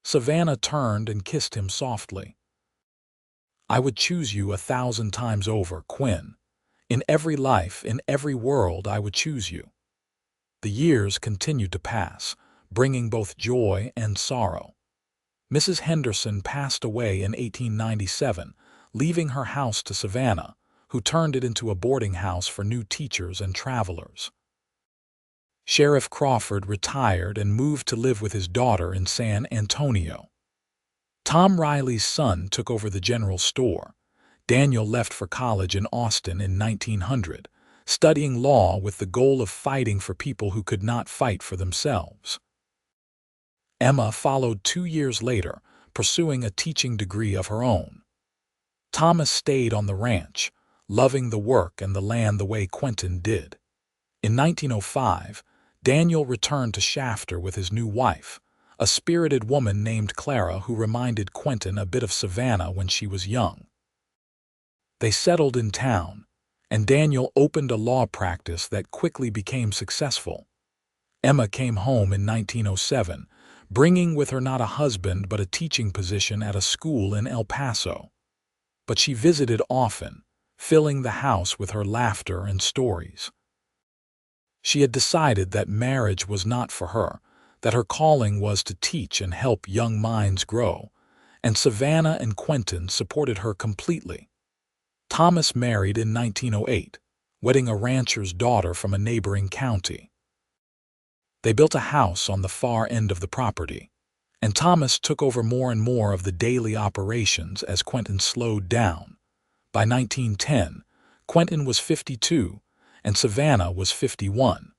Speaker 1: Savannah turned and kissed him softly. "I would choose you 1,000 times over, Quinn. In every life, in every world, I would choose you." The years continued to pass, bringing both joy and sorrow. Mrs. Henderson passed away in 1897, leaving her house to Savannah, who turned it into a boarding house for new teachers and travelers. Sheriff Crawford retired and moved to live with his daughter in San Antonio. Tom Riley's son took over the general store. Daniel left for college in Austin in 1900, studying law with the goal of fighting for people who could not fight for themselves. Emma followed 2 years later, pursuing a teaching degree of her own. Thomas stayed on the ranch, loving the work and the land the way Quentin did. In 1905, Daniel returned to Shafter with his new wife, a spirited woman named Clara who reminded Quentin a bit of Savannah when she was young. They settled in town, and Daniel opened a law practice that quickly became successful. Emma came home in 1907, bringing with her not a husband but a teaching position at a school in El Paso. But she visited often, filling the house with her laughter and stories. She had decided that marriage was not for her, that her calling was to teach and help young minds grow, and Savannah and Quentin supported her completely. Thomas married in 1908, wedding a rancher's daughter from a neighboring county. They built a house on the far end of the property, and Thomas took over more and more of the daily operations as Quentin slowed down. By 1910, Quentin was 52, and Savannah was 51.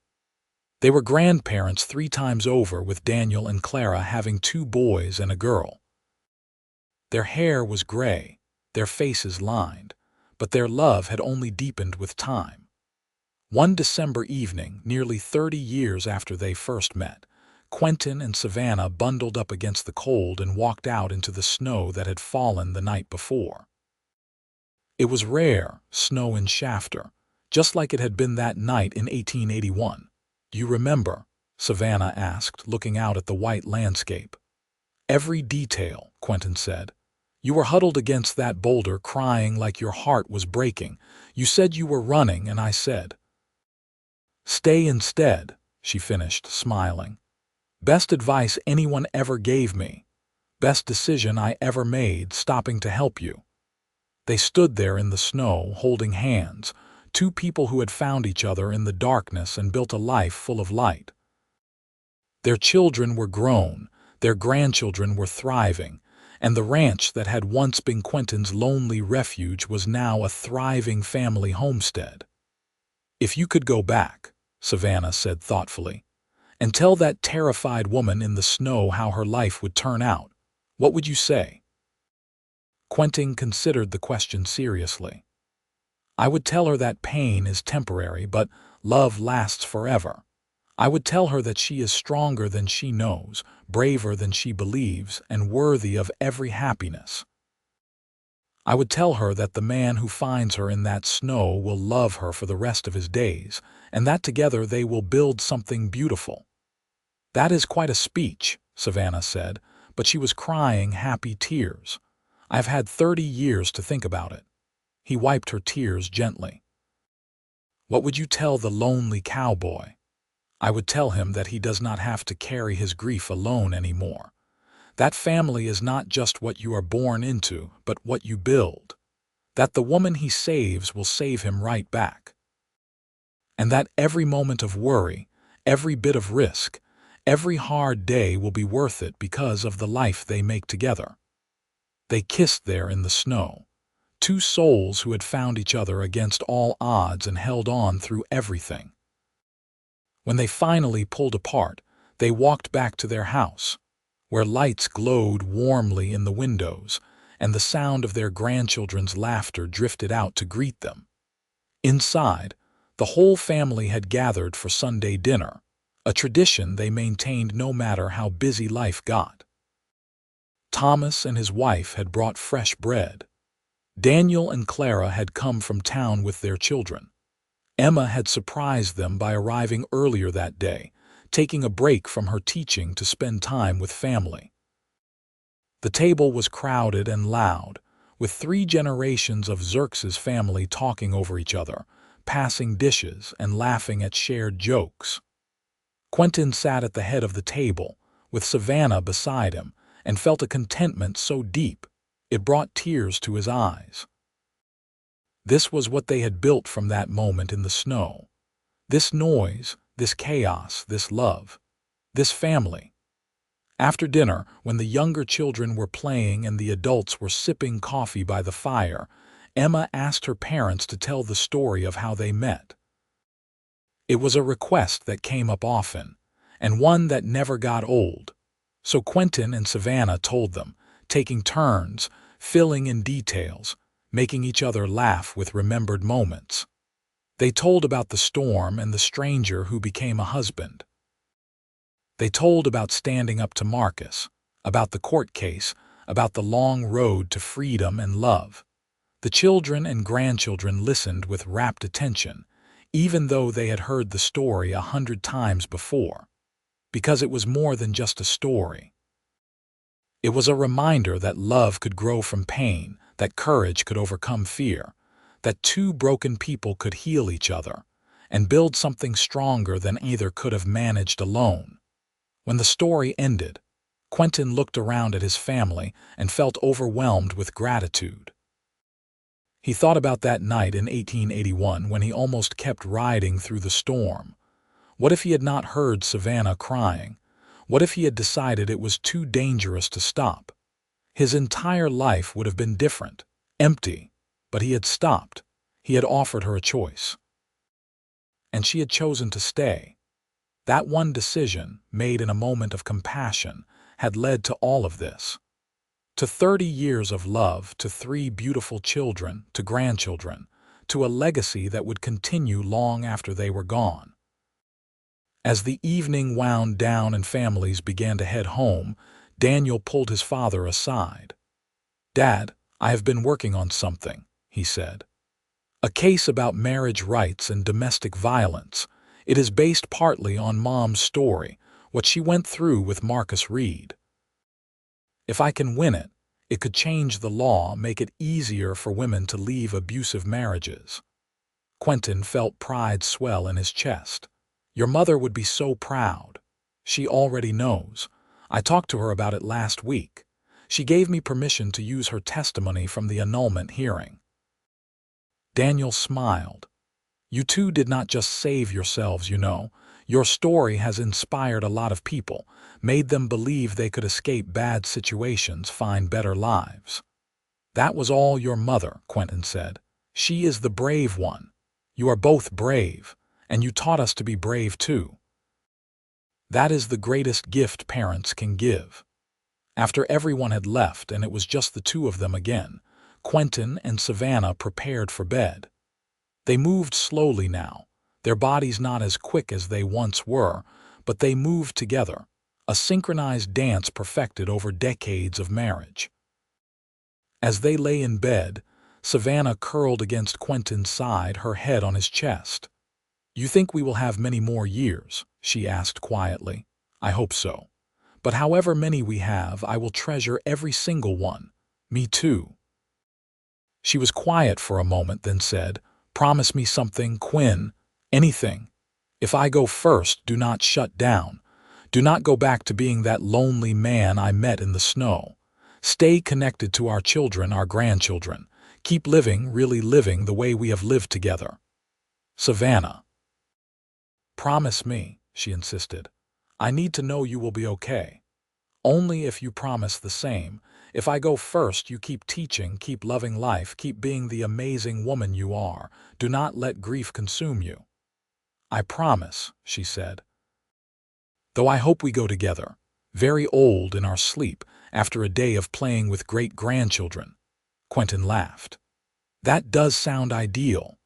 Speaker 1: They were grandparents 3 times over, with Daniel and Clara having 2 boys and a girl. Their hair was gray, their faces lined, but their love had only deepened with time. One December evening, nearly 30 years after they first met, Quentin and Savannah bundled up against the cold and walked out into the snow that had fallen the night before. It was rare snow in Shafter, just like it had been that night in 1881. "Do you remember?" Savannah asked, looking out at the white landscape. "Every detail," Quentin said. "You were huddled against that boulder crying like your heart was breaking. You said you were running, and I said, 'Stay instead,'" she finished, smiling. "Best advice anyone ever gave me. Best decision I ever made, stopping to help you." They stood there in the snow, holding hands, 2 people who had found each other in the darkness and built a life full of light. Their children were grown, their grandchildren were thriving, and the ranch that had once been Quentin's lonely refuge was now a thriving family homestead. "If you could go back," Savannah said thoughtfully, "and tell that terrified woman in the snow how her life would turn out, what would you say?" Quentin considered the question seriously. "I would tell her that pain is temporary, but love lasts forever. I would tell her that she is stronger than she knows, braver than she believes, and worthy of every happiness. I would tell her that the man who finds her in that snow will love her for the rest of his days, and that together they will build something beautiful." "That is quite a speech," Savannah said, but she was crying happy tears. "I've had 30 years to think about it." He wiped her tears gently. "What would you tell the lonely cowboy?" "I would tell him that he does not have to carry his grief alone anymore. That family is not just what you are born into, but what you build. That the woman he saves will save him right back. And that every moment of worry, every bit of risk, every hard day will be worth it because of the life they make together." They kissed there in the snow, 2 souls who had found each other against all odds and held on through everything. When they finally pulled apart, they walked back to their house, where lights glowed warmly in the windows, and the sound of their grandchildren's laughter drifted out to greet them. Inside, the whole family had gathered for Sunday dinner, a tradition they maintained no matter how busy life got. Thomas and his wife had brought fresh bread. Daniel and Clara had come from town with their children. Emma had surprised them by arriving earlier that day, taking a break from her teaching to spend time with family. The table was crowded and loud, with 3 generations of Xerxes family talking over each other, passing dishes and laughing at shared jokes. Quentin sat at the head of the table, with Savannah beside him, and felt a contentment so deep it brought tears to his eyes. This was what they had built from that moment in the snow. This noise, this chaos, this love, this family. After dinner, when the younger children were playing and the adults were sipping coffee by the fire, Emma asked her parents to tell the story of how they met. It was a request that came up often, and one that never got old. So Quentin and Savannah told them, taking turns, filling in details, making each other laugh with remembered moments. They told about the storm and the stranger who became a husband. They told about standing up to Marcus, about the court case, about the long road to freedom and love. The children and grandchildren listened with rapt attention, even though they had heard the story 100 times before, because it was more than just a story. It was a reminder that love could grow from pain, that courage could overcome fear, that 2 broken people could heal each other and build something stronger than either could have managed alone. When the story ended, Quentin looked around at his family and felt overwhelmed with gratitude. He thought about that night in 1881 when he almost kept riding through the storm. What if he had not heard Savannah crying? What if he had decided it was too dangerous to stop? His entire life would have been different, empty, but he had stopped. He had offered her a choice. And she had chosen to stay. That one decision, made in a moment of compassion, had led to all of this. To 30 years of love, to 3 beautiful children, to grandchildren, to a legacy that would continue long after they were gone. As the evening wound down and families began to head home, Daniel pulled his father aside. "Dad, I have been working on something," he said. "A case about marriage rights and domestic violence. It is based partly on Mom's story, what she went through with Marcus Reed. If I can win it, it could change the law, make it easier for women to leave abusive marriages." Quentin felt pride swell in his chest. "Your mother would be so proud. She already knows. I talked to her about it last week. She gave me permission to use her testimony from the annulment hearing." Daniel smiled. "You 2 did not just save yourselves, you know. Your story has inspired a lot of people, made them believe they could escape bad situations, find better lives." "That was all your mother," Quentin said. "She is the brave one. You are both brave, and you taught us to be brave too. That is the greatest gift parents can give." After everyone had left and it was just the 2 of them again, Quentin and Savannah prepared for bed. They moved slowly now, their bodies not as quick as they once were, but they moved together, a synchronized dance perfected over decades of marriage. As they lay in bed, Savannah curled against Quentin's side, her head on his chest. "You think we will have many more years?" she asked quietly. "I hope so. But however many we have, I will treasure every single one. Me too." She was quiet for a moment, then said, "Promise me something, Quinn. Anything. If I go first, do not shut down. Do not go back to being that lonely man I met in the snow. Stay connected to our children, our grandchildren. Keep living, really living the way we have lived together." "Savannah." "Promise me," she insisted. "I need to know you will be okay. Only if you promise the same. If I go first, you keep teaching, keep loving life, keep being the amazing woman you are. Do not let grief consume you." "I promise," she said. "Though I hope we go together, very old in our sleep, after a day of playing with great-grandchildren." Quentin laughed. "That does sound ideal."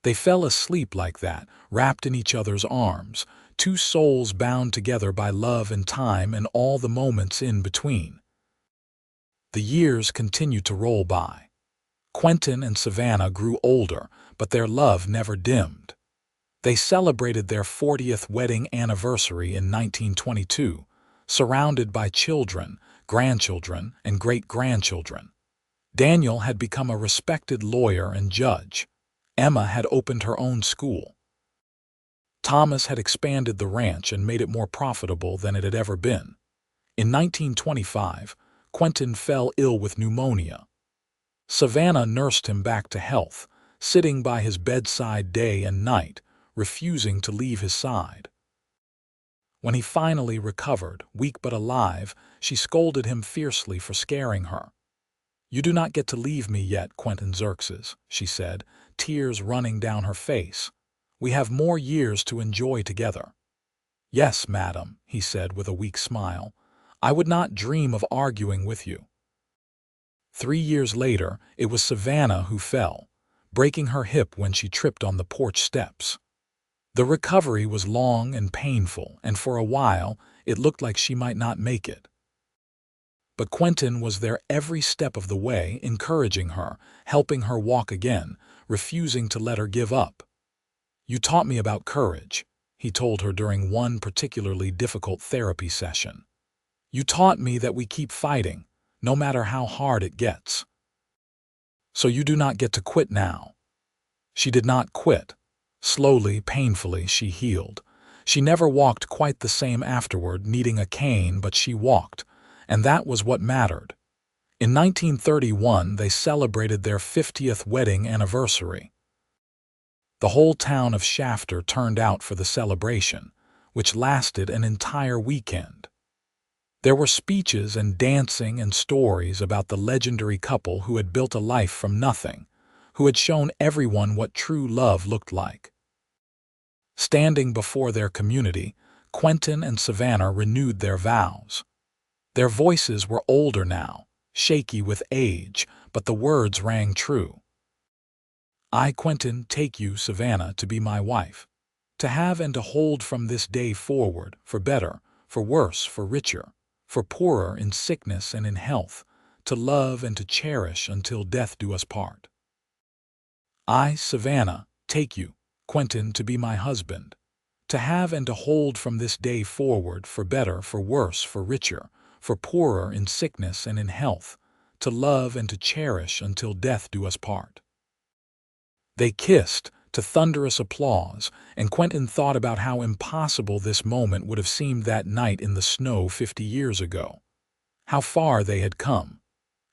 Speaker 1: They fell asleep like that, wrapped in each other's arms, two souls bound together by love and time and all the moments in between. The years continued to roll by. Quentin and Savannah grew older, but their love never dimmed. They celebrated their 40th wedding anniversary in 1922, surrounded by children, grandchildren, and great-grandchildren. Daniel had become a respected lawyer and judge. Emma had opened her own school. Thomas had expanded the ranch and made it more profitable than it had ever been. In 1925, Quentin fell ill with pneumonia. Savannah nursed him back to health, sitting by his bedside day and night, refusing to leave his side. When he finally recovered, weak but alive, she scolded him fiercely for scaring her. "You do not get to leave me yet, Quentin Xerxes," she said, tears running down her face. "We have more years to enjoy together." "Yes, madam," he said with a weak smile. "I would not dream of arguing with you." 3 years later, it was Savannah who fell, breaking her hip when she tripped on the porch steps. The recovery was long and painful, and for a while it looked like she might not make it. But Quentin was there every step of the way, encouraging her, helping her walk again, refusing to let her give up. "You taught me about courage," he told her during one particularly difficult therapy session. "You taught me that we keep fighting, no matter how hard it gets. So you do not get to quit now." She did not quit. Slowly, painfully, she healed. She never walked quite the same afterward, needing a cane, but she walked, and that was what mattered. In 1931, they celebrated their 50th wedding anniversary. The whole town of Shafter turned out for the celebration, which lasted an entire weekend. There were speeches and dancing and stories about the legendary couple who had built a life from nothing, who had shown everyone what true love looked like. Standing before their community, Quentin and Savannah renewed their vows. Their voices were older now, shaky with age, but the words rang true. "I, Quentin, take you, Savannah, to be my wife, to have and to hold from this day forward, for better, for worse, for richer, for poorer in sickness and in health, to love and to cherish until death do us part. I, Savannah, take you, Quentin, to be my husband, to have and to hold from this day forward, for better, for worse, for richer, for poorer in sickness and in health, to love and to cherish until death do us part." They kissed, to thunderous applause, and Quentin thought about how impossible this moment would have seemed that night in the snow 50 years ago. How far they had come,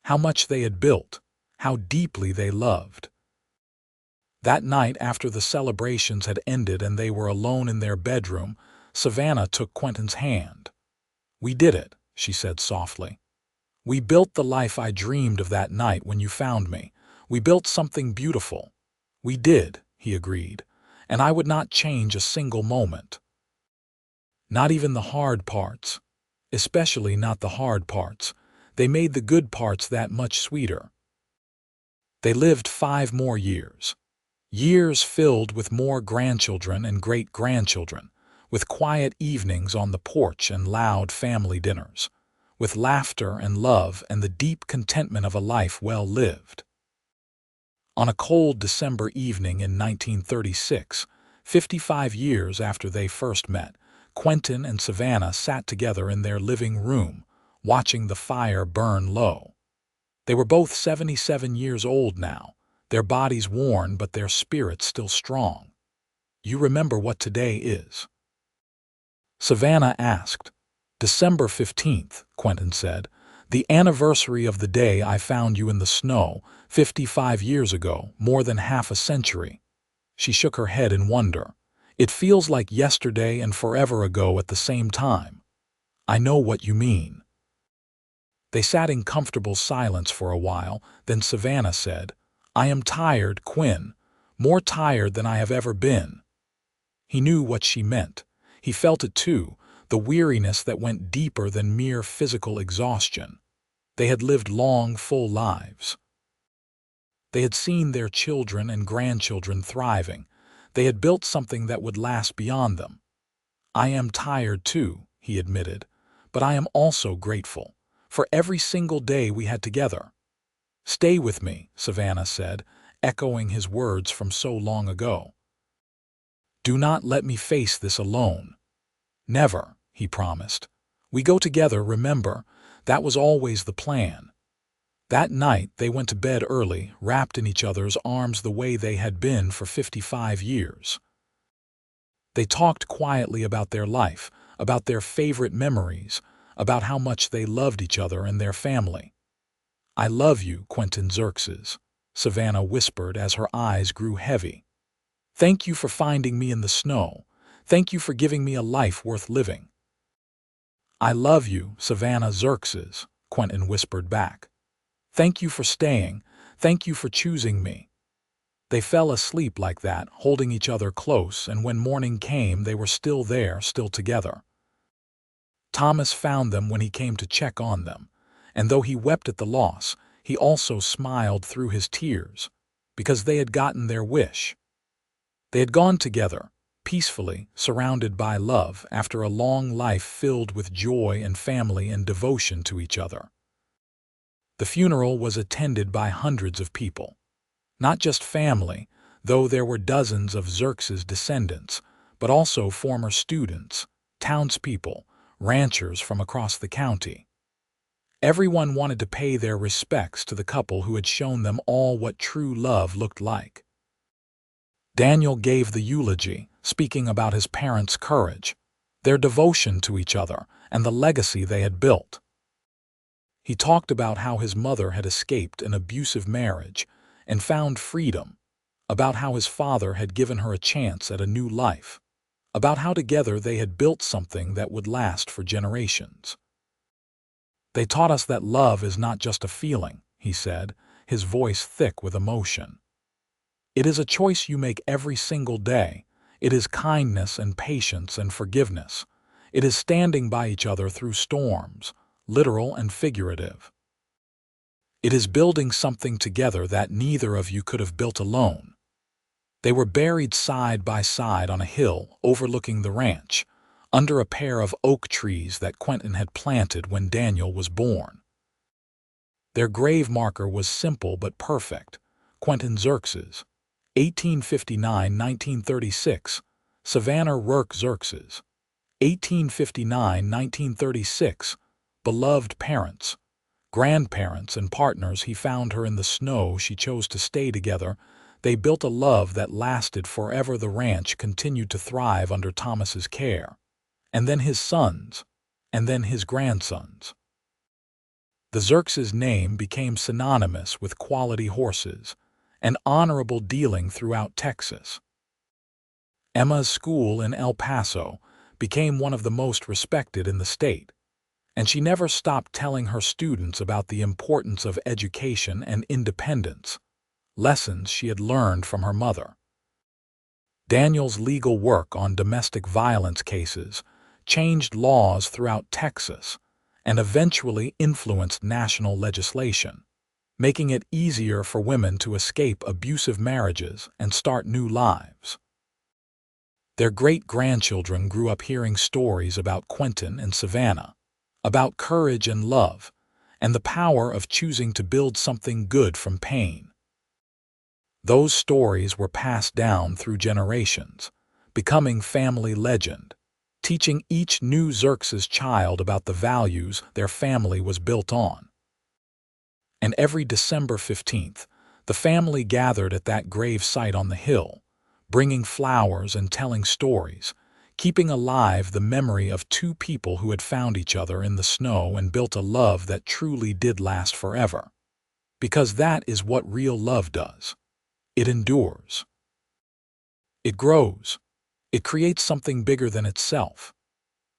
Speaker 1: how much they had built, how deeply they loved. That night, after the celebrations had ended and they were alone in their bedroom, Savannah took Quentin's hand. "We did it," she said softly. "We built the life I dreamed of that night when you found me. We built something beautiful." "We did," he agreed, "and I would not change a single moment. Not even the hard parts. Especially not the hard parts. They made the good parts that much sweeter." They lived 5 more years. Years filled with more grandchildren and great-grandchildren, with quiet evenings on the porch and loud family dinners, with laughter and love and the deep contentment of a life well lived. On a cold December evening in 1936, 55 years after they first met, Quentin and Savannah sat together in their living room, watching the fire burn low. They were both 77 years old now, their bodies worn but their spirits still strong. "You remember what today is?" Savannah asked. "December 15th, Quentin said. "The anniversary of the day I found you in the snow, 55 years ago, more than half a century." She shook her head in wonder. "It feels like yesterday and forever ago at the same time." "I know what you mean." They sat in comfortable silence for a while, then Savannah said, "I am tired, Quinn, more tired than I have ever been." He knew what she meant. He felt it too, the weariness that went deeper than mere physical exhaustion. They had lived long, full lives. They had seen their children and grandchildren thriving. They had built something that would last beyond them. "I am tired too," he admitted, "but I am also grateful for every single day we had together." "Stay with me," Savannah said, echoing his words from so long ago. "Do not let me face this alone." "Never," he promised. "We go together, remember? That was always the plan." That night they went to bed early, wrapped in each other's arms the way they had been for 55 years. They talked quietly about their life, about their favorite memories, about how much they loved each other and their family. "I love you, Quentin Xerxes," Savannah whispered as her eyes grew heavy. "Thank you for finding me in the snow. Thank you for giving me a life worth living." "I love you, Savannah Xerxes," Quentin whispered back. "Thank you for staying. Thank you for choosing me." They fell asleep like that, holding each other close, and when morning came they were still there, still together. Thomas found them when he came to check on them, and though he wept at the loss, he also smiled through his tears, because they had gotten their wish. They had gone together, peacefully, surrounded by love, after a long life filled with joy and family and devotion to each other. The funeral was attended by hundreds of people. Not just family, though there were dozens of Xerxes descendants, but also former students, townspeople, ranchers from across the county. Everyone wanted to pay their respects to the couple who had shown them all what true love looked like. Daniel gave the eulogy, speaking about his parents' courage, their devotion to each other, and the legacy they had built. He talked about how his mother had escaped an abusive marriage and found freedom, about how his father had given her a chance at a new life, about how together they had built something that would last for generations. "They taught us that love is not just a feeling," he said, his voice thick with emotion. "It is a choice you make every single day. It is kindness and patience and forgiveness. It is standing by each other through storms, literal and figurative. It is building something together that neither of you could have built alone." They were buried side by side on a hill overlooking the ranch, under a pair of oak trees that Quentin had planted when Daniel was born. Their grave marker was simple but perfect: Quentin Xerxes, 1859–1936, Savannah Rourke Xerxes, 1859–1936, beloved parents, grandparents, and partners. He found her in the snow. She chose to stay together. They built a love that lasted forever. The ranch continued to thrive under Thomas's care, and then his sons, and then his grandsons. The Xerxes name became synonymous with quality horses and honorable dealing throughout Texas. Emma's school in El Paso became one of the most respected in the state, and she never stopped telling her students about the importance of education and independence, lessons she had learned from her mother. Daniel's legal work on domestic violence cases changed laws throughout Texas and eventually influenced national legislation, making it easier for women to escape abusive marriages and start new lives. Their great-grandchildren grew up hearing stories about Quentin and Savannah, about courage and love, and the power of choosing to build something good from pain. Those stories were passed down through generations, becoming family legend, teaching each new Xerxes child about the values their family was built on. And every December 15th, the family gathered at that grave site on the hill, bringing flowers and telling stories, keeping alive the memory of two people who had found each other in the snow and built a love that truly did last forever. Because that is what real love does. It endures. It grows. It creates something bigger than itself.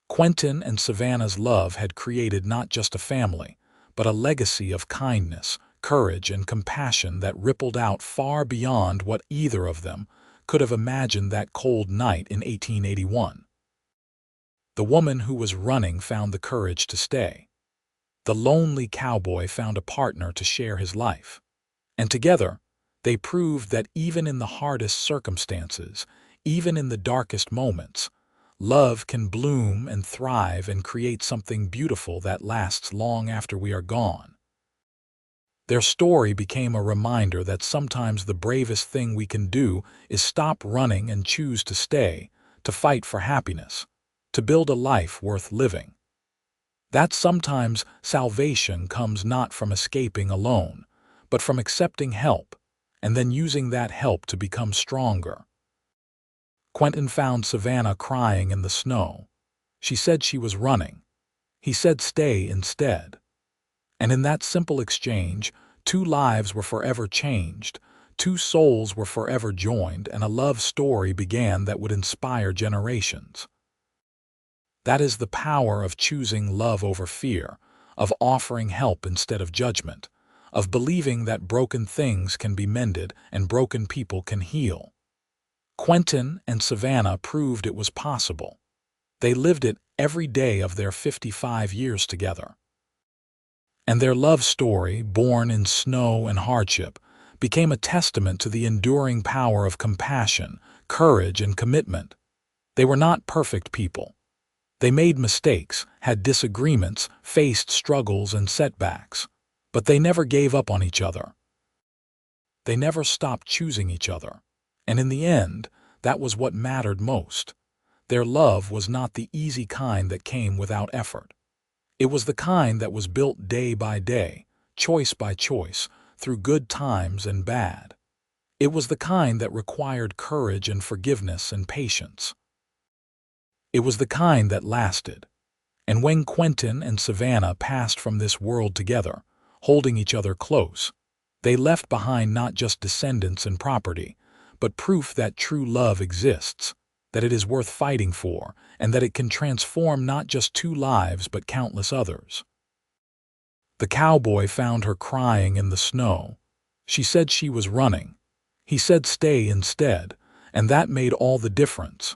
Speaker 1: Quentin and Savannah's love had created not just a family, but a legacy of kindness, courage, and compassion that rippled out far beyond what either of them could have imagined that cold night in 1881. The woman who was running found the courage to stay. The lonely cowboy found a partner to share his life. And together, they proved that even in the hardest circumstances, even in the darkest moments, Love can bloom and thrive and create something beautiful that lasts long after we are gone. Their story became a reminder that sometimes the bravest thing we can do is stop running and choose to stay, to fight for happiness, to build a life worth living. That sometimes salvation comes not from escaping alone, but from accepting help, and then using that help to become stronger. Quentin found Savannah crying in the snow. She said she was running. He said stay instead. And in that simple exchange, 2 lives were forever changed, 2 souls were forever joined, and a love story began that would inspire generations. That is the power of choosing love over fear, of offering help instead of judgment, of believing that broken things can be mended and broken people can heal. Quentin and Savannah proved it was possible. They lived it every day of their 55 years together. And their love story, born in snow and hardship, became a testament to the enduring power of compassion, courage, and commitment. They were not perfect people. They made mistakes, had disagreements, faced struggles and setbacks. But they never gave up on each other. They never stopped choosing each other. And in the end, that was what mattered most. Their love was not the easy kind that came without effort. It was the kind that was built day by day, choice by choice, through good times and bad. It was the kind that required courage and forgiveness and patience. It was the kind that lasted. And when Quentin and Savannah passed from this world together, holding each other close, they left behind not just descendants and property, but proof that true love exists, that it is worth fighting for, and that it can transform not just 2 lives but countless others. The cowboy found her crying in the snow. She said she was running. He said stay instead, and that made all the difference.